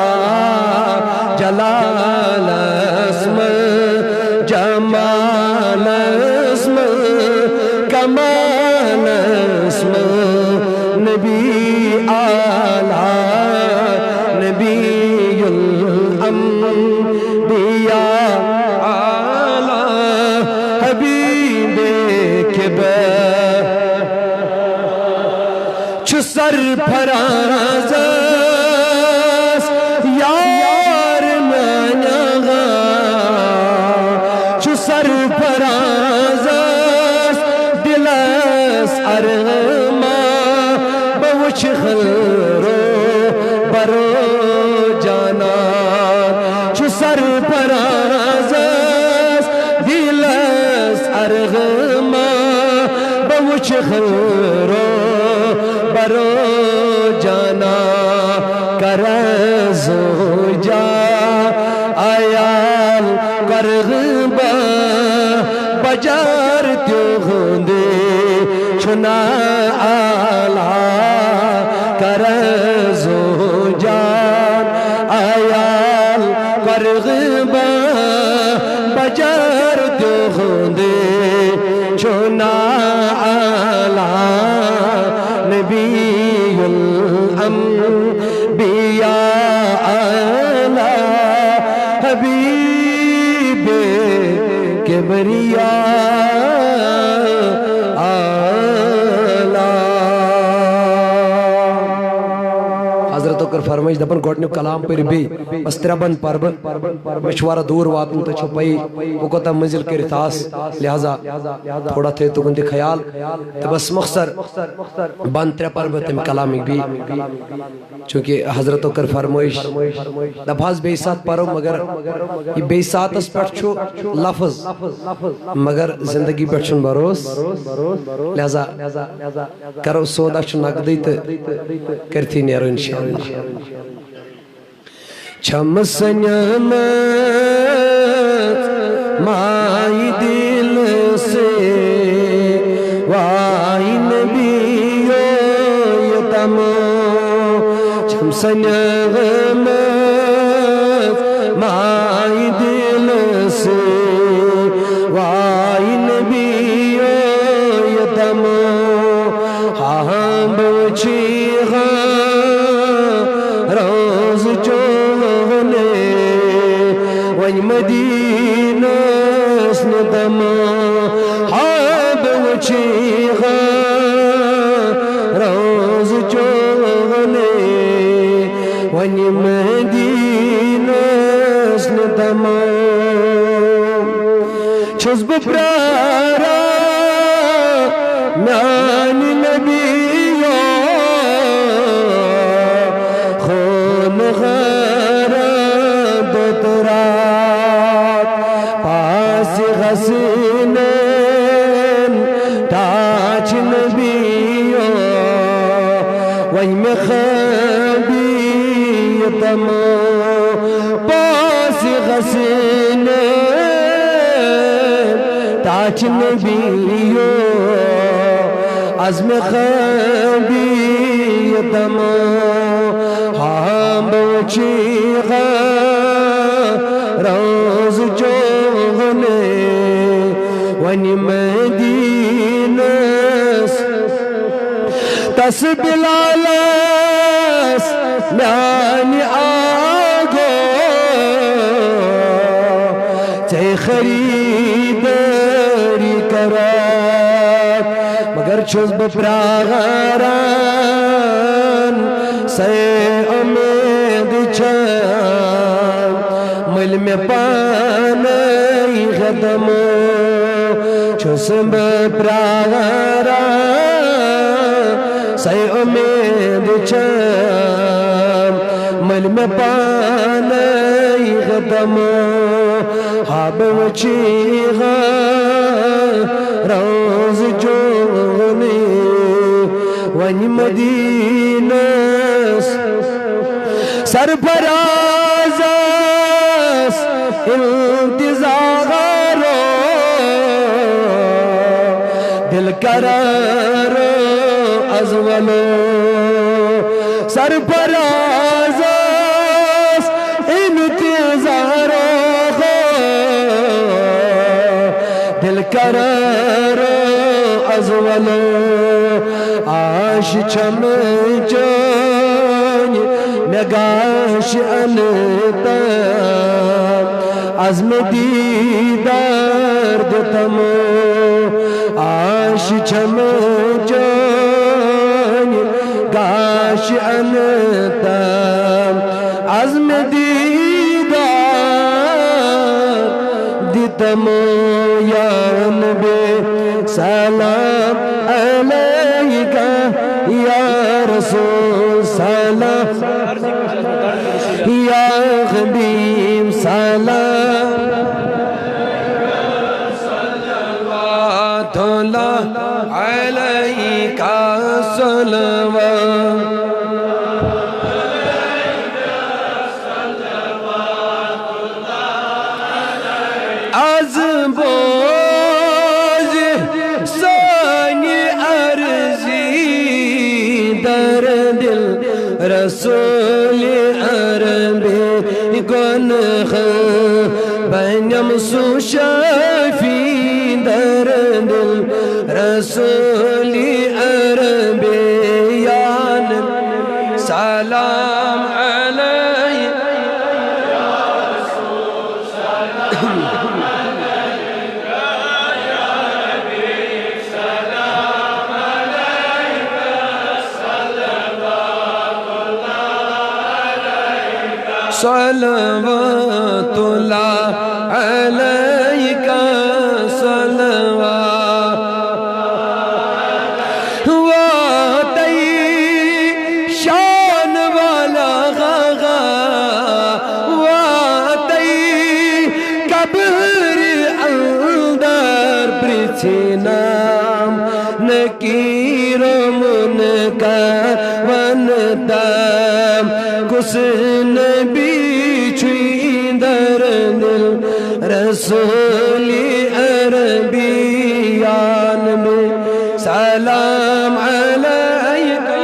جلال اسم جمال اسم کمال اسم نبی اعلیٰ نبی الانبیاء اعلیٰ حبیب کبر چھ سرفراز یار منگا چھ سرفراز دلس ارما بوچھ خلرو برو جانا چھ سرفراز دلس ارما بوچھ خلرو برو جانا کرز جا آیال کرغبا بجار تیوندے چھنا آلہ کرز جان آیال کرغبا بجار تیوندے چھنا آلہ نبی الانبیاء اعلیٰ حبیب کبریاء اعلیٰ حضرت اکر فرمائش دپن گوڑنیو کلام پر بھی بس تربن پربن مشوارہ دور واتن تا چھپائی وکتا منزل کری تاس لہذا تھوڑا تھے تو گندی خیال بس مخصر بند ترہ پربن تم کلامی بھی چونکہ حضرت اکر فرمائش دباز بے ساتھ پرو مگر یہ بے ساتھ اس پر چھو لفظ مگر زندگی پر چھن بروس لہذا کرو سودا چھو نقدی تا کرتی نیرو انشاءاللہ چھم سنیمت مائی دل سے وائی نبیو یتم چھم سنیمت مائی دل سے وائی نبیو یتم ہاں بچی روز چونے ون مدینہ سندم حاب وچیغا روز چونے ون مدینہ سندم چھس بپرارا میان نبیو خون غارا دوترات پاس غسنین تاچ نبیو ویم خبیتم پاس غسنین تاچ نبیو عزم خبیتم ہاں بچیغا روز چوغنے ونی مدینس تس بلالس میانی آگو تے خریداری کرات مگر چھس بپراغاران سے امید چھان مل میں پانی ختم چھس بپراغاران سے امید چھان مل میں پانی غدم حاب وچیغا روز جونی ونی مدینس سرفرازس انتظارو دل قرارو ازولو سرفرازس انتظارو دل قرارو ازولو آش چم چونی نگاش انتا عزم دیدار دتم آش چم چونی گاش انتا عزم دیدار دتم یا نبی سلام علیکہ یا رسول سلام یا حبیب سلام صلوات اللہ علیکہ صلوات از بوز سانی عرضی در دل رسول عربی گنخ بینم سو شفی در دل رسول عربی یان سلام علی یا رسول سلام صلوات اللہ علیکہ صلوات واتی شان والا غاغا واتی کبر اندر پرچنام نکیر منکر ونتام کسن رسول عربیان میں سلام علیکہ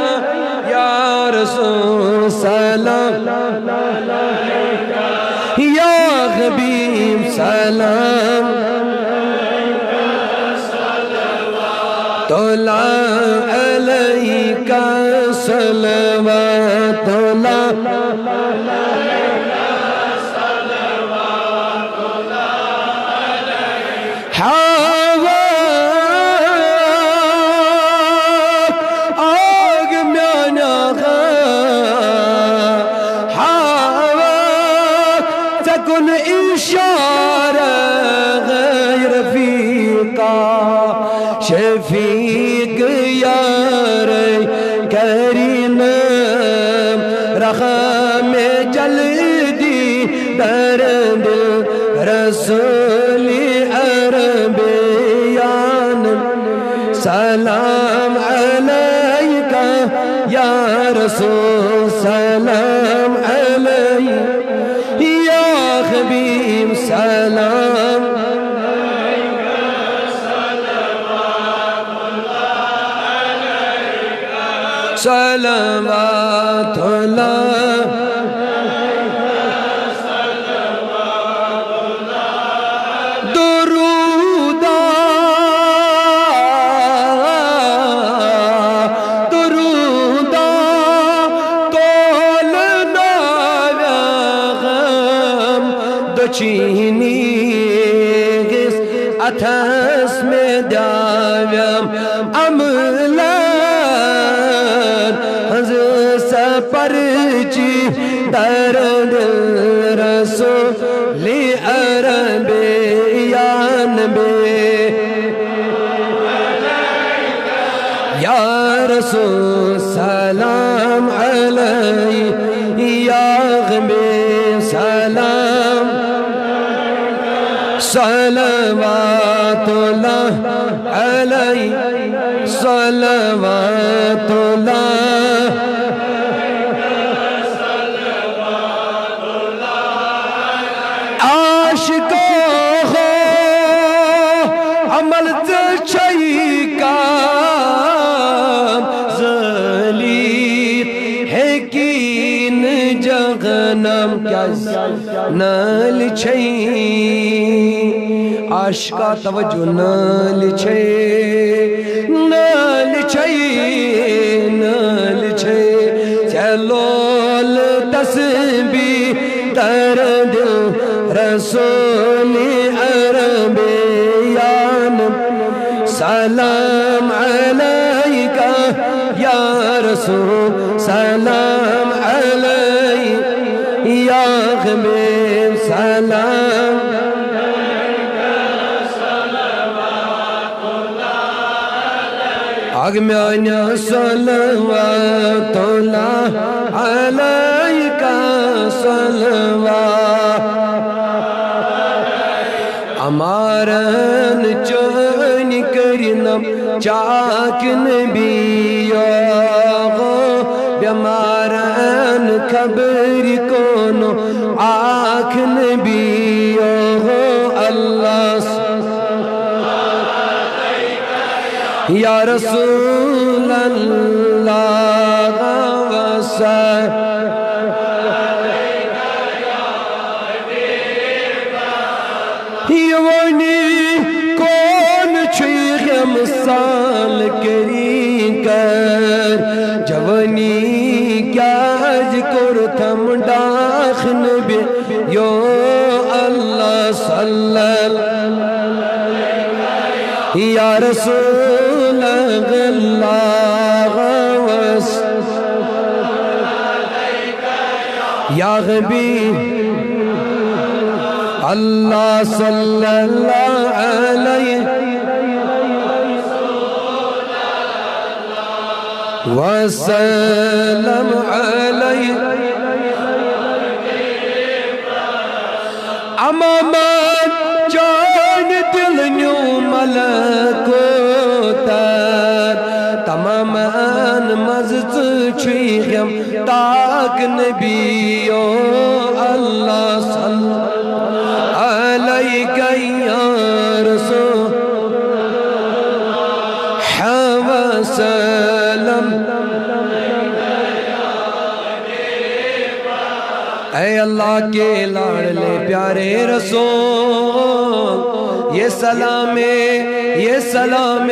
یا رسول سلام یا حبیب سلام صلوات اللہ علیکہ صلوات اللہ شفیق یار کریم رحم جلدی در دل رسول عربیان سلام علیکہ یا رسول سلام علیکہ یا حبیب سلام صلوات اللہ درودہ درودہ تولنا غم دچینی گس اتھس میں داویم عملہ پرچی در دل رسول عربیان میں یا رسول سلام علیہ یا غم سلام صلوات اللہ علیہ صلوات اللہ عاشقو ہو عمل چئی کام ذلیل ہے کین جغنم کیا نال چھئی عاشقہ توجہ نال چھئی نال چھئی نال چھئی چلول تسبیح ترد رسول عربیان سلام علیکہ یا رسول سلام علیکہ یا غم سلام اگمیانیا صلوات اللہ علیکہ صلوات امارن چون کرنم چاک نبی آغا بیمارن خبر کنو آک نبی آغا اللہ یا رسول اللہ وسلم مثال کری کر جوانی کیاج کرتم داخ نبی یو اللہ صلی اللہ یا رسول اللہ یا حبیب اللہ صلی اللہ علیہ وسلم علیہ امامان جان دل نیو ملکوتر تمامان مزد چھوئیم تاک نبیو اللہ صلی علیکہ یا رسول وسلم اے اللہ کے لاڈلے پیارے رسول یہ سلام یہ سلام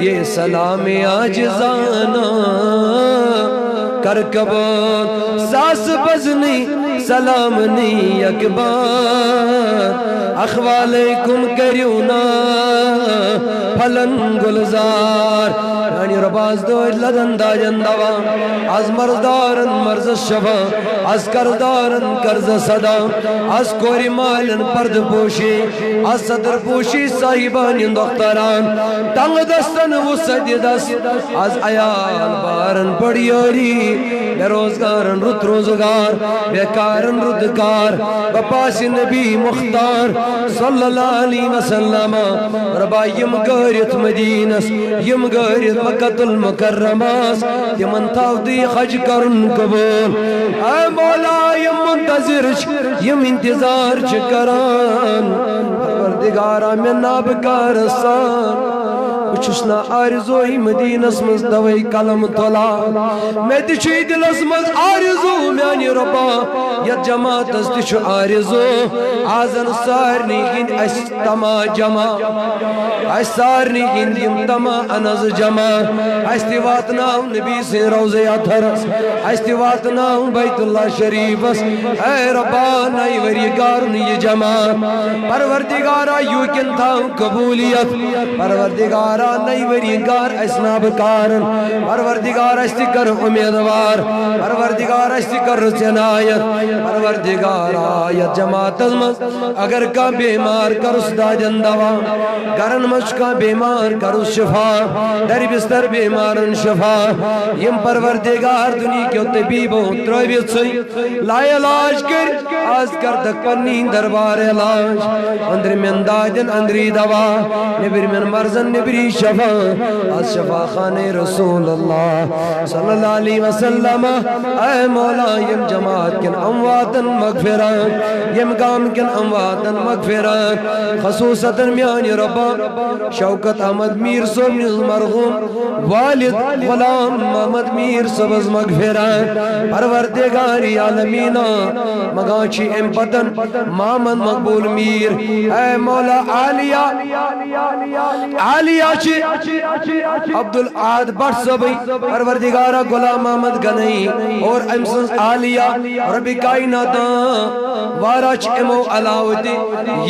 یہ سلام عاجزانہ کر قبول ساس بزنی سلام نی اکبر اخوالیکم کریونا پھلن گلزار یعنی رباز دوئر لدن دا جندوا از مرزدارن مرز شفا از کردارن کرز صدا از کوری مالن پرد پوشی از صدر پوشی صاحبان دختران تنگ دستن وسد دست از عیال بارن پڑیوری بے روزگارن رت روزگار بیکارن ردکار بپاس نبی مختار صلی اللہ علیہ وسلم ربا یم گارت مدینس یم گارت مکت المکرماس یمن تاودی خج کرن قبول اے مولا یم منتظر یم انتظار چکران پروردگارا میں نابکار سان چشنا آرزوی مدینس مز دوئی کلم تولا میں تچوی دلس مز آرزو میانی ربا یا جماعت اس تچو آرزو آزن سارنی گن اس تما جمع اس سارنی گن دیم تما انز جمع اس تیواتناو نبی سے روزے اتھرس اس تیواتناو بیت اللہ شریفس اے ربا نائی وریگارن یہ جمع پروردگارا یوکن تھا قبولیت پروردگار پروردگارا نئی وریگار اسناب کارن پروردگار استی کر امیدوار پروردگار استی کر عنایت پروردگار آیت جماعت ازمز اگر کا بیمار کرس دادن دوا گرن مچ کا بیمار کرس شفا در بستر بیمارن شفا یم پروردگار دنیا کے طبیبوں ترویت سی لا علاج کر آز کر دک پنی دربار علاج اندر من دادن اندری دوا نبر من مرزن نبری شفا از شفا خان رسول اللہ صلی اللہ علیہ وسلم اے مولا یم جماعت کن امواتن مغفرات یم گام کن امواتن مغفرات خصوصاً میانی ربا شوکت احمد میر صبح مرغوم والد غلام محمد میر صبح مغفرات پروردگاری عالمین مگاچی ام پتن مامن مقبول میر اے مولا عالیہ چی عبدالعاد بٹ سبی پروردگارہ غلام محمد گنئی اور امسنس عالیہ رب کائناتا واراچ امو علاوتی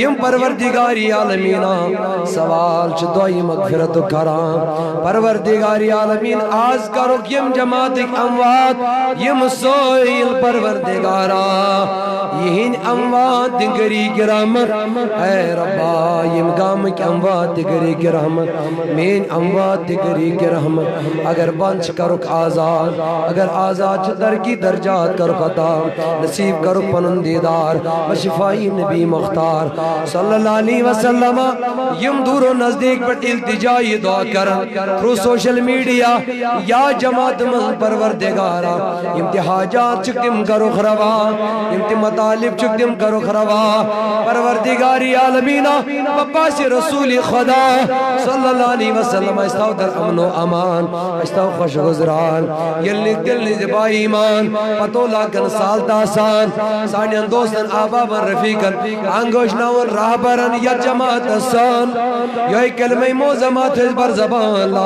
یم پروردگاری عالمین سوال چھ دعائی مغفرت کرام پروردگاری عالمین آز کرو یم جماعت اموات یم سوئیل پروردگارا یہین اموات دگری کی رحمت اے ربا یم گام کی اموات دگری کی رحمت مین اموات دگری کی رحمت اگر بنچ کرک آزاد اگر آزاد در کی درجات کرک عطا نصیب کرک پنن دیدار شفائی نبی مختار صلی اللہ علیہ وسلم یم دور و نزدیک پر التجائی دعا کرن تھرو سوشل میڈیا یا جماعت من پروردگارا امتحاجات چکتم کرو خروا امتی مطالب چکتم کرو خروا پروردگاری عالمینہ بپاس رسول خدا صلی اللہ علیہ وسلم استاو در امن و امان استاو خوش گزران یلی دل نزبا ایمان پتو لاکن سالتا سان سانین دوستن آبابا رفیقن انگوش ناون رہبرن یا جماعت سان یوی کلمہ موزمات بر زبان لا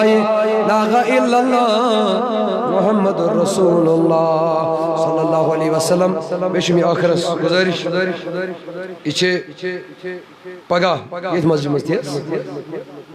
الہ الا اللہ محمد رسول اللہ صلی اللہ علیہ وسلم بیشمی آخرس گزارش اچھے پگا یہ مسجد مستیس